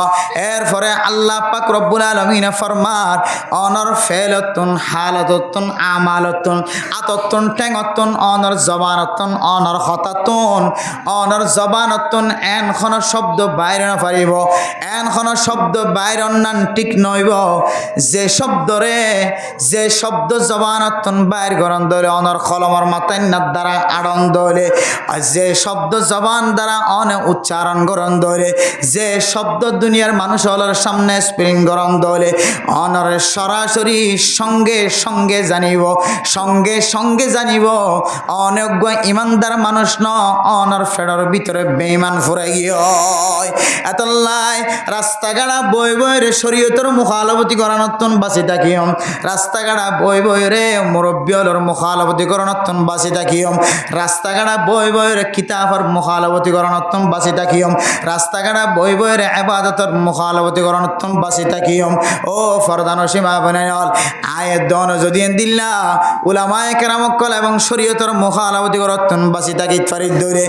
এরপরে আল্লাহ পাক রব্বুল আলামিন ফরমার অনর ফেলতন হালতন আমালতন আততন টেঙতন অনর জবানতন অনর হতাতন অনর জবানতন এনখন শব্দ বাইরে না পারিব এনখন শব্দ বাইরে নান ঠিক নইব যে শব্দরে যে শব্দ জবানতন বাইর গরন দলে অনর কলমর মাথায় না দ্বারা আনন্দ হলে যে শব্দ জবান দ্বারা অনে উচ্চারণ গরন দলে যে শব্দ দুনিয়ার মানুষ হলার সামনে স্প্রিং গরম দলে অনরে সরাসরি সঙ্গে সঙ্গে জানিব সঙ্গে সঙ্গে জানিব অনজ্ঞ ইমানদার মানুষ ন অনর ফেডর ভিতরে বেঈমান ফুরাই গিয়ে এতলাই রাস্তাঘাটা বই বই রে শরীয়তের মুখালবতী করানতন বাঁচি থাকিম রাস্তাঘাটা বই বই রে মুরব্বী হলর মুখালবতী করানতন বাঁচি থাকিম রাস্তাঘাটা বই বই রে কিতাবর মুখালবতী করানতন বাঁচি থাকিম রাস্তাঘাটা বই বই রে ইবাদতর মুখালবতী করানতন বাঁচি থাকিম ও ফরদান সীমা বানাইল আয়ের দন যদি দিল্লা উলামায়ে কেরামকল এবং শরীয়তের মুখালবতী করতন বাঁচি থাকি ফারিদ দৌলে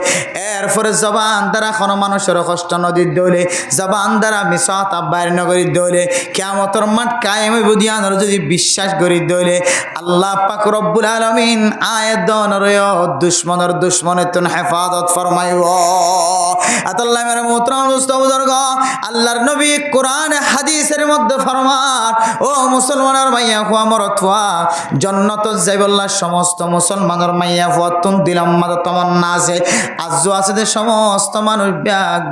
এরপরে জবান দ্বারা কোনো মানুষের কষ্ট নদীর দৌলে জবান দ্বারা মিসাত আব্বাইর নগরীর দৌলে কিয়ামতের মাঠ কায়েম বুদিয়ানোর যদি বিশ্বাস করি দৌলে আল্লাহ পাক রব্বুল আলামিন আয়ের দনের দুশ্মনের দুশ্মনেতন হেফাজত ফরমাইব। আতাল্লাহ মেরে মোহতরম দোস্ত বুজুর্গ আল্লাহর নবী কোরআন হাদিসের মধ্যে ফরমান ও মুসলমানের মাইয়া হুয়া মরতুয়া জন্নত যাইবল্লাহ সমস্ত মুসলমানের মাইয়া হুয়াতুন দিলাম মাদা তমন্না আছে আজও আছে যে সমস্ত মানুষ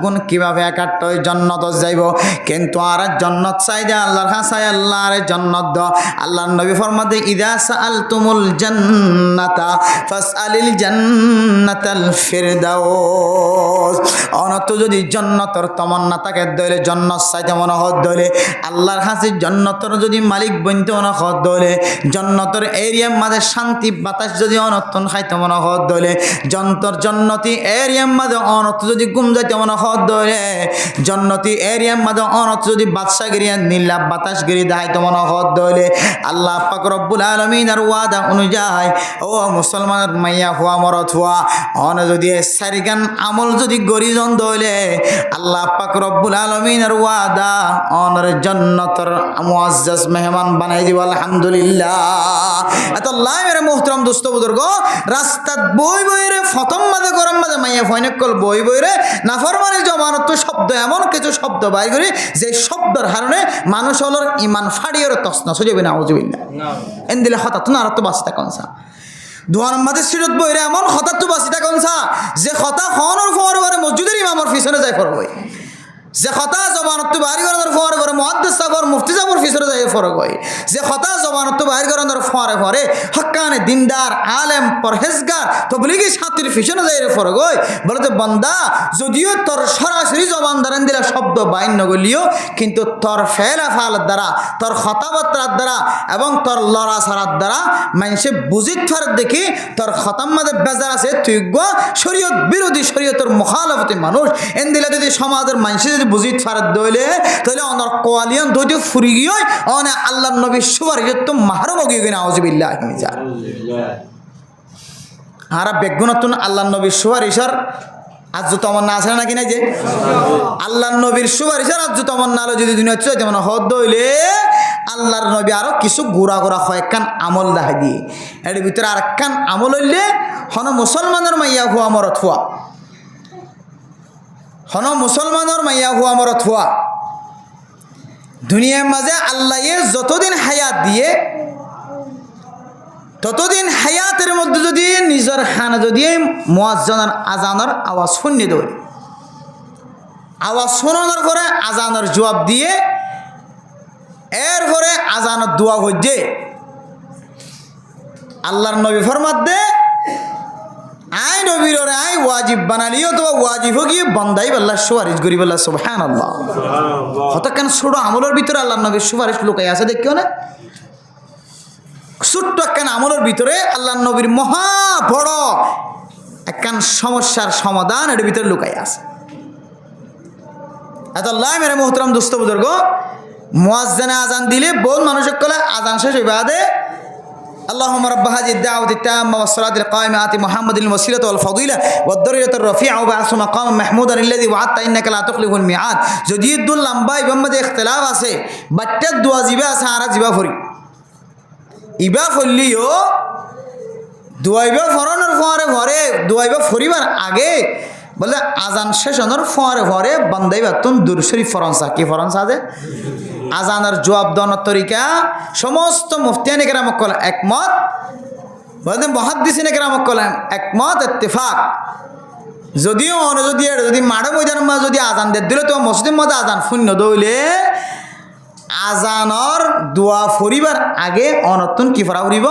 গুণ কিভাবে একাট্ট জন্নত যাইব কিন্তু আর জন্নত চাই দে আল্লাহর কাছে আল্লাহর জন্নত দ আল্লাহর নবী ফরমাতে ইদা সাআলতুমুল জান্নাতা ফাসআলিল জান্নাতাল ফিরদাউস অনত যদি জন্নতর তমন্না তাকে দইলে জন্নত চাইতে মনে হত দইলে আল্লাহর কাছে জন্নতর যদি মালিক বনতে মনে হত দইলে জন্নতর এরিয়ার মাঝে শান্তি বাতাস যদি অনতন খাইতে মনে হত দইলে জন্নতি এরিয়ার মাঝে অনত যদি গুম যাইতে মনে হত দইলে জন্নতি এরিয়ার মাঝে অনত যদি বাদশাগিরি নীলা বাতাসগিরি দেখাইতে মনে হত দইলে আল্লাহ পাক রব্বুল আলামিনের ওয়াদা অনুযায়ী ও মুসলমানের মাইয়া হুয়া মরত হুয়া অন যদি সারিগান আমল যদি গরিজন দইলে আল্লাহ পাক রব্বুল আলামিনের ওয়াদা অনর জান্নাতের মুআজ্জাজ মেহমান বানাই দিব আলহামদুলিল্লাহ। এত লাইমের মুহতারাম দোস্ত বুজুর্গ রাস্তাত বই বই রে ফতম মাঝে গরম মাঝে মাইয়া ফয়নকল বই বই রে নাফরমানি জমানত শব্দ এমন কিছু শব্দ বাই করি যে শব্দের কারণে মানুষ হলর ইমান ফাড়িয়ের তসনা সজবে না ওজবিল্লা এন দিলে হঠাৎ না আর তো বাঁচতে কনসা দোয়ার মাঝে সিরত বইরে এমন হঠাৎ তো বাঁচিতা কনসা যে হতা হনর ফর মসজিদের ইমামর পিছনে যাই ফরবই যে কথা জবানত বাড়ি ঘরের ফোয়ার ঘরে মুহাদ্দিস সাগর মুফতি সাগর ফিসরে যায় ফরক হয় যে কথা জবানত তো বাইর করানোর ফরে ফরে হক্কানে দিনদার আলেম পরহেজগার তবলিগি সাথীর ফিসনে যায় ফরক হয় বলে যে বান্দা যদিও তোর সরাসরি জবান দারান দিলা শব্দ বাইন নগলিও কিন্তু তোর ফেলা ফালার দ্বারা তোর কথাবার্তার দ্বারা এবং তোর লড়াছাড়ার দ্বারা মানুষে বুঝিত ফার দেখি তোর খতাম মাঝে বেজার আছে তুই শরীয়ত বিরোধী শরীয়তের মুখালফতি মানুষ এন দিলে যদি সমাজের মানুষে যদি বুঝিত ফারাত দইলে তাহলে অনর কোয়ালিয়ান দইতে ফুরি গিয়ে অনে আল্লাহ নবীর সুপারিশ তো মাহারম গিয়ে কিনা আউযুবিল্লাহ যা হারা বেগুনতুন আল্লাহ নবীর সুপারিশার আজ তমন্না আছে নাকি নাই যে আল্লাহ নবীর সুপারিশার আজ তমন্না আলো যদি দুনিয়া চলে যেমন হদ দইলে আল্লাহর নবী আরো কিছু গোড়া গোড়া কয়েকখান আমল দেখা দিয়ে এর ভিতরে আর একখান আমল হইলে হন মুসলমানের মাইয়া হুয়া মরত হুয়া হন মুসলমানের মাইয়া হুয়া মরত হুয়া দুনিয়ার মাঝে আল্লাহ যতদিন হায়াত দিয়ে ততদিন হায়াতের মধ্যে যদি নিজের হানা যদি মুয়াজ্জিনের আজানের আওয়াজ শুনিয়ে দেয় আওয়াজ শোনানোর পরে আজানের জবাব দিয়ে এরপরে আজানের দোয়া হচ্ছে আল্লাহর নবী ফরমাত দে আই নবীর আই ওয়াজিব বানালিও তো ওয়াজিব গিয়ে বন্দাই আল্লাহ সুপারিশ করি বললা সুবহানাল্লাহ হতকান ছোট আমলের ভিতরে আল্লাহর নবীর সুপারিশ লুকাই আছে দেখিও না ছোট্ট একখান আমলের ভিতরে আল্লাহ নবীর মহা বড় একখান সমস্যার সমাধান এর ভিতরে লুকাই আছে এত আল্লাহ মেরে মোহতরম দোস্ত বুজুর্গ মুয়াজ্জিনে আজান দিলে বহু মানুষের কলে আজান শেষ হইবা দে اللهم رب هذه الدعوة التامة والصلاة القائمة آت محمد الوسيلة والفضيلة والدرجة الرفيعة وبعث مقاما محمودا الذي وعدت إنك لا تخلف الميعاد যদি দুল লম্বা ইবার মধ্যে ইখতিলাফ আছে বাট্টার দোয়া জিবা আছে আর জিবা ফরি ইবা ফলিও দোয়াইবা ফরানোর পরে পরে দোয়াইবা ফরিবার আগে বলে আজান শেষ হওয়ার পরে পরে বান্দাই বাতুন দুরূদ শরীফ ফরনসা কি ফরনসা আছে আজানের জবাব দেওয়ার তরিকা সমস্ত মুফতিয়ানে কেরাম কল একমত বলেন মুহাদ্দিসিনে কেরাম কল একমত ইত্তেফাক যদিও যদি মাড়ে ময়দানের মাঝে যদি আজান দিয়ে দিলে তো মসজিদের মধ্যে আজান শূন্য দইলে আজানর দোয়া ফরিবার আগে অনতুন কি ফরা হরিব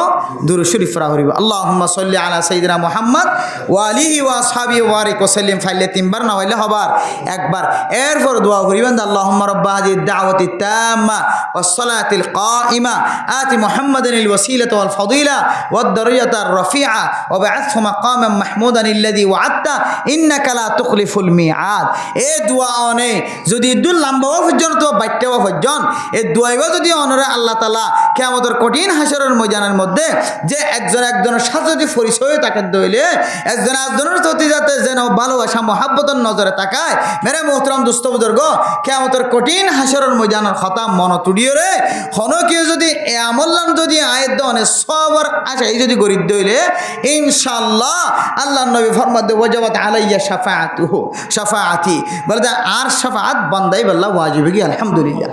দুরূদ শরীফ ফরা হরিব আল্লাহুম্মা সাল্লি আলা সাইয়্যিদিনা মুহাম্মদ ওয়া আলিহি ওয়া আসহাবিহি ওয়া বারিক ওয়া সাল্লিম ফাইলে তিনবার না হইলে হবার একবার এরপর দোয়া করিবেন আল্লাহুম্মা রাব্বা হাযিহি দাওয়াতি তাম্মা ওয়াস সালাতিল কাইমা আতি মুহাম্মাদানিল ওয়াসিলাতা ওয়াল ফাদিলা ওয়াদ দারজাতার রাফিআ ওয়া বা'আথহু মাকামান মাহমুদান আল্লাযী ওয়া'আদতা ইন্নাকা লা তুখলিফুল মিআদ এই দোয়া অনে যদি দুল লম্বা পর্যন্ত বাইট্টাও পর্যন্ত এই দোয়াইবা যদি অনরে আল্লাহ তাআলা কিয়ামতের কঠিন হাসরের ময়দানের মধ্যে যে একজন একজনের সাথে যদি পরিচয় তাকে দইলে একজন একজনের প্রতি যাতে যেন ভালোবাসা মহাব্বতের নজরে তাকায় মেরে মোহতরম দোস্ত বুজুর্গ কিয়ামতের কঠিন হাসরের ময়দানের কথা মন তুড়িও রে হন কেউ যদি এ আমল্লাম যদি আয়াত দনে সবার আশা এই যদি গরিব দইলে ইনশাআল্লাহ আল্লাহর নবী ফরমাত দে ওয়াজাবাত আলাইয়া শাফাআতুহু শাফাআতি বলে আর শাফাআত বান্দাই বল্লা ওয়াজিব কি আলহামদুলিল্লাহ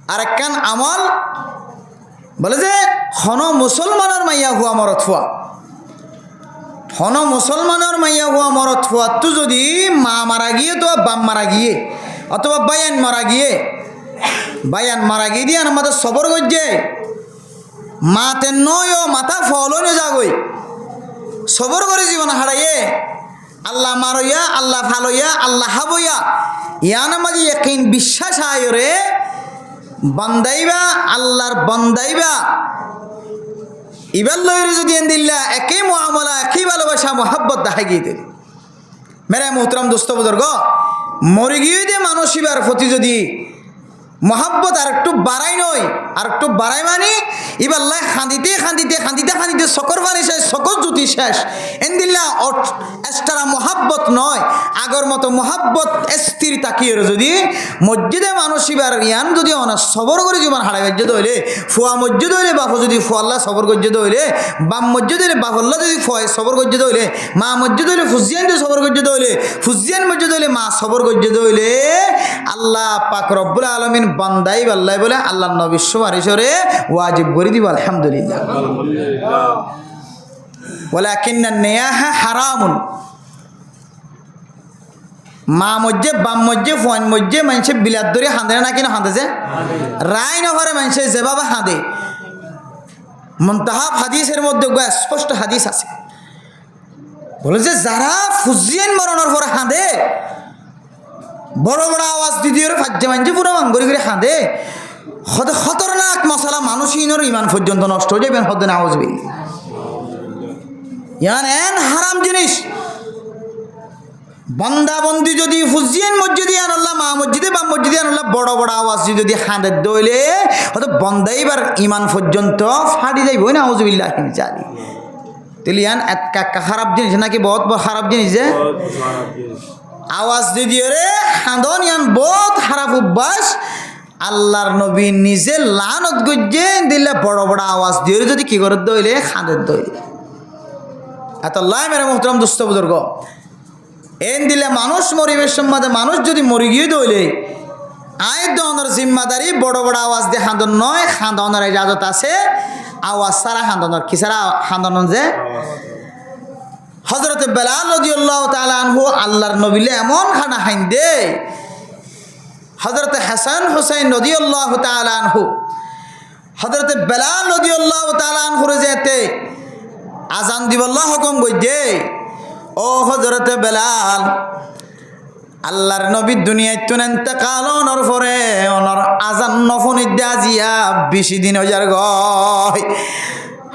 আরেকখান আমল বলে যে হন মুসলমানের মাইয়া হুয়া মরত হুয়া হন মুসলমানের মাইয়া হুয়া মরত হুয়া তো যদি মা মারা গিয়ে তো বাপ মারা গিয়ে অথবা বায়ান মারা গিয়ে দিয়ে আমাদের সবর গজ্জে মাতে নয় মাথা ফলন যাগই সবর করে জীবন হারাইয়ে আল্লাহ মারইয়া আল্লাহ ভালইয়া আল্লাহ হাবইয়া ইয়ানা মাঝে ইয়াকিন বিশ্বাস আয়রে বান্দাইবা আল্লাহর বান্দাইবা ইবার লইরে যদি এন্দিল্লা একই মুআমালা একই ভালোবাসা মোহাব্বত দেখা গিয়ে দিল মেরে মোহতরম দোস্ত বুজুর্গ মরে গিয়ে দিয়ে মানুষ ইবার প্রতি যদি মহাব্বত আর একটু বাড়াই নয় আর একটু বাড়াই মানে ইবাল্লাহ খান্দিতে সকর পানি শেষ সকর জুতি শেষ এন্দিল্লা এক্সট্রা মহাব্বত নয় আগর মতো মহাব্বত স্থির তাকিয়ে যদি মসজিদে মানুষ ইবার ইয়ান যদি অনা সবর করে জীবন হারাই গজ্জে দইলে ফুয়া মসজিদ হইলে বাপু যদি ফুয়াল্লাহ সবর গজ্জে দইলে বাম মসজিদ হইলে বাপল্লাহ যদি ফুয়ায় সবর গজ্জে দইলে মা মসজিদ হইলে ফুজিয়ান যদি সবর গজ্জে দইলে ফুজিয়ান মসজিদ হইলে মা সবর গজ্জে দইলে আল্লাহ পাক রব্বুল আলামিন বান্দাই আল্লাহ বলে আল্লাহ নবীর সুপারিশরে ওয়াজিব করে দিব আলহামদুলিল্লাহ ওয়ালাকিন্নান নিয়াহা হারামুন মা মজ্জে বাম মজ্জে ফোয়ান মজ্জে মানুষে বিলাত ধরে হাঁদে না কিনা হাঁদেছে রায় নহরে মানুষে যেভাবে হাঁদে মুনতাহা হাদিসের মধ্যে স্পষ্ট হাদিস আছে বলে যে যারা ফুজিয়ান মরণের পরে হাঁদে বড় বড় আওয়াজ দিদিওর ফাজ্জে মাঞ্জে পুরো মাঙ্গরি করে হাঁদে খতরনাক মশলা মানুষহীনের ইমান পর্যন্ত নষ্ট হয়ে যাবে হদ্দে না আওয়াজ বেরিয়ে ইয়ান এন হারাম জিনিস বন্দাবন্দি যদি ফুজিয়ান মসজিদে আনল্লাহ মা মসজিদে বা মসজিদে আনল্লাহ বড় বড় আওয়াজ যদি হাঁদে দইলে হয়তো বন্দাইবার ইমান পর্যন্ত ফাড়ি যাইব না আউযুবিল্লাহ জানি তেলিয়ান এত খারাপ জিনিস নাকি বহুত খারাপ জিনিস যে আওয়াজ দিদিও রে হাঁদন ইয়ান বহুত খারাপ অভ্যাস আল্লাহর নবী নিজে লানত গজ্জে দিলে বড় বড় আওয়াজ দিয়ে যদি কি করে দইলে হাঁদের দইলে এত লাই মেরে মোহতরম দুস্থ বুজুর্গ এন দিলে মানুষ মরিবের সম্বাদে মানুষ যদি মরি গিয়ে দইলে আয় দনের জিম্মাদারি বড় বড় আওয়াজ দিয়ে হাঁদন নয় হাঁদনের ইজাজত আছে আওয়াজ সারা হাঁদনের কি সারা হাঁদন যে হযরত বেলাল রাদিয়াল্লাহু তাআলা আনহু আল্লাহর নবীলে এমন খানা হাইন দে হযরত হাসান হুসাইন রাদিয়াল্লাহু তাআলা আনহু হযরত বেলাল রাদিয়াল্লাহু তাআলা আনহু যেতে আজান দিবল্লাহ হুকুম গইজে ও হযরত বেলাল আল্লাহর নবী দুনিয়ায় তুন ইন্তেকাল হওয়ার পরে ওনার আজান নফনি দাজিয়া 20 দিন হজার গয়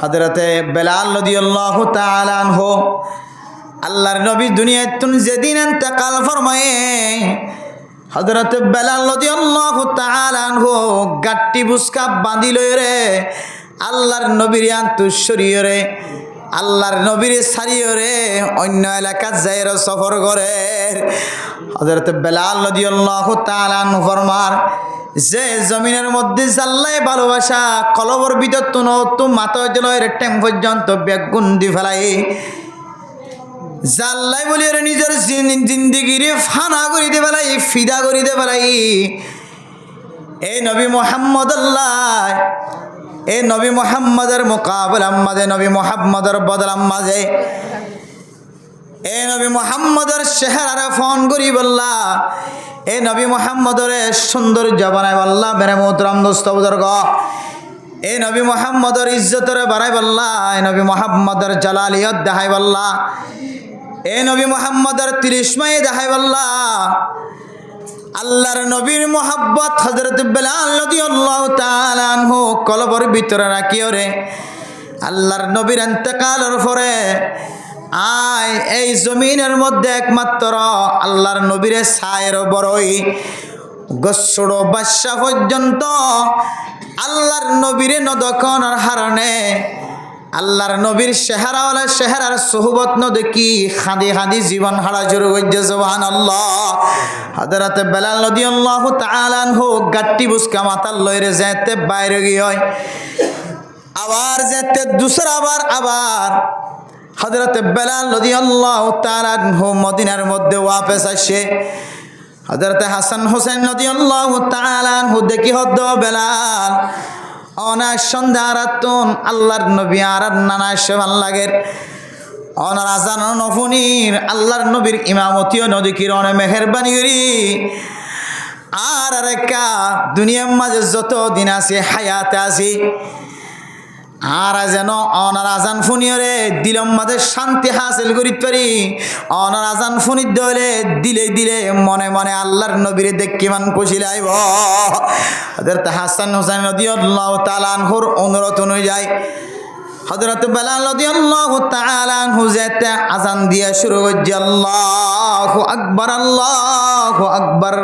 হযরত বেলাল রাদিয়াল্লাহু তাআলা আনহু আল্লাহর নবী দুনিয়ায় তুন যেদিন ইন্তেকাল ফরমায়ে হযরত বেলাল রাদিয়াল্লাহু তাআলা আনহু গাট্টি বুসকা বাঁধি লই রে আল্লাহর নবীর আন্তঃশরীয় রে আল্লাহর নবীর সারিও রে অন্য এলাকা যাইর সফর করে হযরত বেলাল রাদিয়াল্লাহু তাআলা আনহু ফরমার যে জমিনের মধ্যে জাল্লাই ভালোবাসা কলবর ভিতর তো মাথা জলের টেম পর্যন্ত বেগুন দি ফেলাই জাল্লাই বলি নিজের জিন্দিগির ফানা করিতে ফেলাই ফিদা করিতে ফেলাই এই নবী মুহাম্মদ আল্লাহ এই নবী মুহাম্মদের মোকাবেলা মাঝে নবী মুহাম্মদের বদলাম মাঝে এই নবী মুহাম্মদের চেহারা ফোন করি বললা এই নবী মুহাম্মদের সুন্দর জবানায় বললা মেরে মোহতরম দোস্ত বুজুর্গ এই নবী মুহাম্মদের ইজ্জতরে বাড়াই বললা এই নবী মুহাম্মদের জালালিয়ত দেখাই বললা এই নবী মুহাম্মদের তিরিশমাই দেখাই বললা আল্লাহর নবীর মোহাব্বত হযরত বেলাল রাদিয়াল্লাহু তাআলা আনহু কলবর ভিতরে রাখিও রে আল্লাহর নবীর ইন্তেকালের পরে আয় এই জমিনের মধ্যে একমাত্র আল্লাহর নবীর ছায়ের বড়ই গসড়ো বাদশা পর্যন্ত আল্লাহর নবীর নদকনের হারণে আল্লাহর নবীর চেহারাওয়ালা চেহারার সোহবত ন দেখি খাঁদি খাঁদি জীবন হারা শুরু করছে সুবহানাল্লাহ হযরত বেলাল রাদিয়াল্লাহু তাআলা আনহু গাট্টি বুসকা মাথার লইরে যেতে বাইরে গিয়ে হয় আবার যেতে দুসরা আবার হযরত বেলাল রাদিয়াল্লাহু তাআলা আনহু মদিনার মধ্যে ওয়াপস আসে হযরত হাসান হুসাইন রাদিয়াল্লাহু তাআলা আনহু দেখি হদ্দ বেলাল অনার সন্ধ্যা রাতুন আল্লাহর নবী আর নানা সেবান লাগের অনার আজান নফুনির আল্লাহর নবীর ইমামতিও নদী কিরণে মেহেরবানি করি আর রেখা দুনিয়ার মাঝে যত দিন আছে হায়াতে আছি আর যেন অনার আজান ফুনিয়রে দিলম মাঝে শান্তি হাসিল করিতে পারি অনার আজান ফুনির দলে দিলে দিলে মনে মনে আল্লাহর নবীরে দেখি মান খুশি লাইব হযরত হাসান হুসাইন রাদিয়াল্লাহু তাআলা আনহুর অনুরোধ অনুযায়ী হযরত বেলাল রাদিয়াল্লাহু তাআলা আনহু যেতে আজান দিয়া শুরু করছে আল্লাহু আকবার আল্লাহু আকবার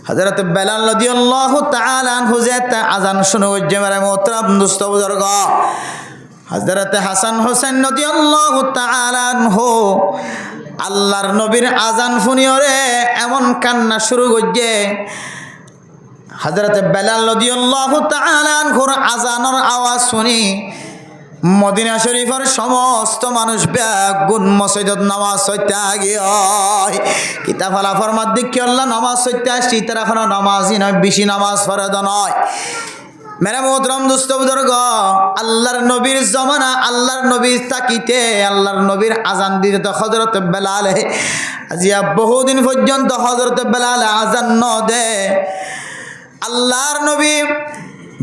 হযরত বেলাল রাদিয়াল্লাহু তাআলা আনহু যেতে আজান শুরু করছে মেরে মোহতরম দোস্ত বুজুর্গ হযরত হাসান হুসাইন রাদিয়াল্লাহু তাআলা আনহু আল্লাহর নবীর আজান শুনিওরে এমন কান্না শুরু করছে হযরত বেলাল রাদিয়াল্লাহু তাআলা আনহুর আজানের আওয়াজ শুনি মদিনা শরীফের সমস্ত মানুষ বেগুন মসজিদত নামাজ পড়তে গিয়ে কিতাব আলা ফরমাত দেখি আল্লাহ নামাজ পড়তে আসছি তারা এখন নামাজই নয় বেশি নামাজ ফরজ নয় মেরা মোহতরম দুস্থ বুজুর্গ, আল্লাহর নবীর জমানা, আল্লাহর নবীর তাকিতে, আল্লাহর নবীর আজান দিতে তো হযরত বেলাল আজিয়া বহুদিন পর্যন্ত হযরত বেলাল আজান ন দে। আল্লাহর নবী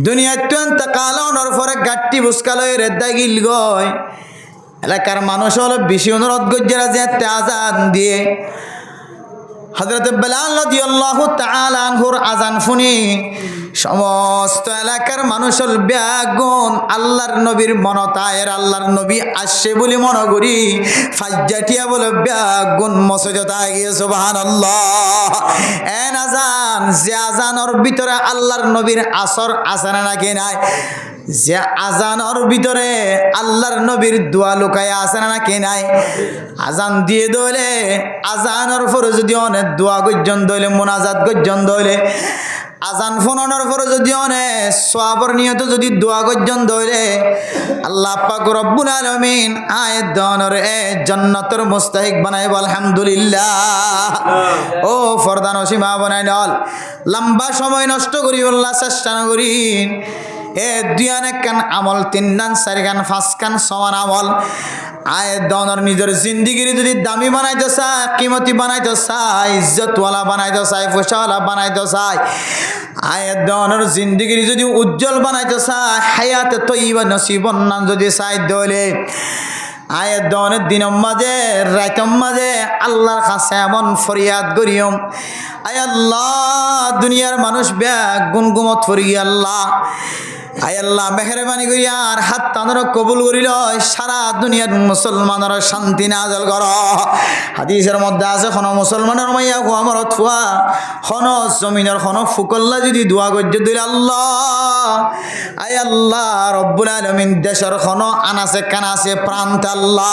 দুনিয়াতে ইন্তেকাল হওয়ার পরে গাট্টি বুসকালয় রেদ্দা গিল গয়। এলাকার মানুষ হলো বেশি অনুরোধ গজ্জারা যে আজান দিয়ে হযরত বেলাল রাদিয়াল্লাহু তাআলা আনহুর আজান শুনি সমস্ত এলাকার মানুষের ব্যাগুন আল্লাহর নবীর মনতায়ের আল্লাহর নবী আসছে বলে মনে করি ফাজ্জাটিয়া বলে ব্যাগুন মসজিদে গিয়ে সুবহানাল্লাহ। এন আজান যে আজানের ভিতরে আল্লাহর নবীর আসর আসানা নাকি নাই, যে আজানের ভিতরে আল্লাহর নবীর দোয়া লুকায় আছে না নাকি নাই। আজান দিয়ে দইলে আজানের পরে যদি অনেক দোয়া গর্জন দইলে মোনাজাত গর্জন দইলে আজান ফোনানোর পরে যদি অনেক সওয়াবের নিয়ত যদি দোয়া গর্জন দইলে আল্লাহ পাক রব্বুল আলামিন আয়াত দনর এ জান্নাতের মুস্তাহিক বানাইব আলহামদুলিল্লাহ। ও ফরদান সীমা বানাই নল লম্বা সময় নষ্ট করি আল্লাহ চেষ্টা না করি এ দুয়ান কান আমল 3 গান 4 গান 5 গান সমান আমল আয় দনর নিজের জিন্দিগির যদি দামি বানাইতে চায়, কিমতি বানাইতে চায়, ইজ্জতওয়ালা বানাইতে চায়, পয়সাওয়ালা বানাইতে চায়, আয় দনর জিন্দিগির যদি উজ্জ্বল বানাইতে চায়, হায়াতে তৈবা নসিবন নাম যদি চাই দলে আয় দনের দিনের মাঝে রাতের মাঝে আল্লাহর কাছে এমন ফরিয়াদ করিম, আয় আল্লাহ দুনিয়ার মানুষ ব্যাগ গুনগুমত ফরি আল্লাহ, আয় আল্লাহ মেহরবানি করি আর হাত তানোর কবুল করিল সারা দুনিয়ার মুসলমানের শান্তি নাজল কর। হাদিসের মধ্যে আছে কোন মুসলমানের মাইয়া আমার থুয়া কোন জমিনের কোন ফুকল্লা যদি দোয়া গজ্য দিল আল্লাহ, আয় আল্লাহ রব্বুল আলামিন দেশের কোন আনাসে কানাসে প্রান্ত আল্লাহ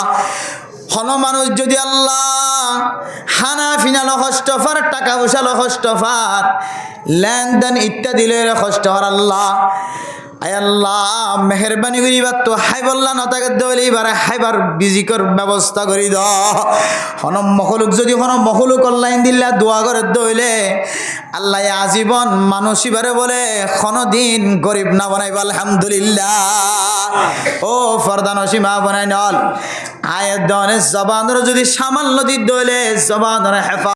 কোন মানুষ যদি আল্লাহ হানা ফিনাল হস্তফার টাকা পয়সা হস্তফার লেনদেন ইত্যাদি কষ্ট হর আল্লাহ, আয় আল্লাহ মেহরবানি করিবা তো হাই বললা নতাকে দইলে এবার হাইবার বিজিকর ব্যবস্থা করি দ। হন মখলুক যদি হন মখলুক অনলাইন দিল্লা দোয়া করে দইলে আল্লাহ আজীবন মানুষ এবারে বলে দিন গরিব না বানাইব আলহামদুলিল্লাহ। ও ফরদান সীমা বানাই নল আয় দনে জবানের যদি সামান্য দিত দইলে জবানের হেফা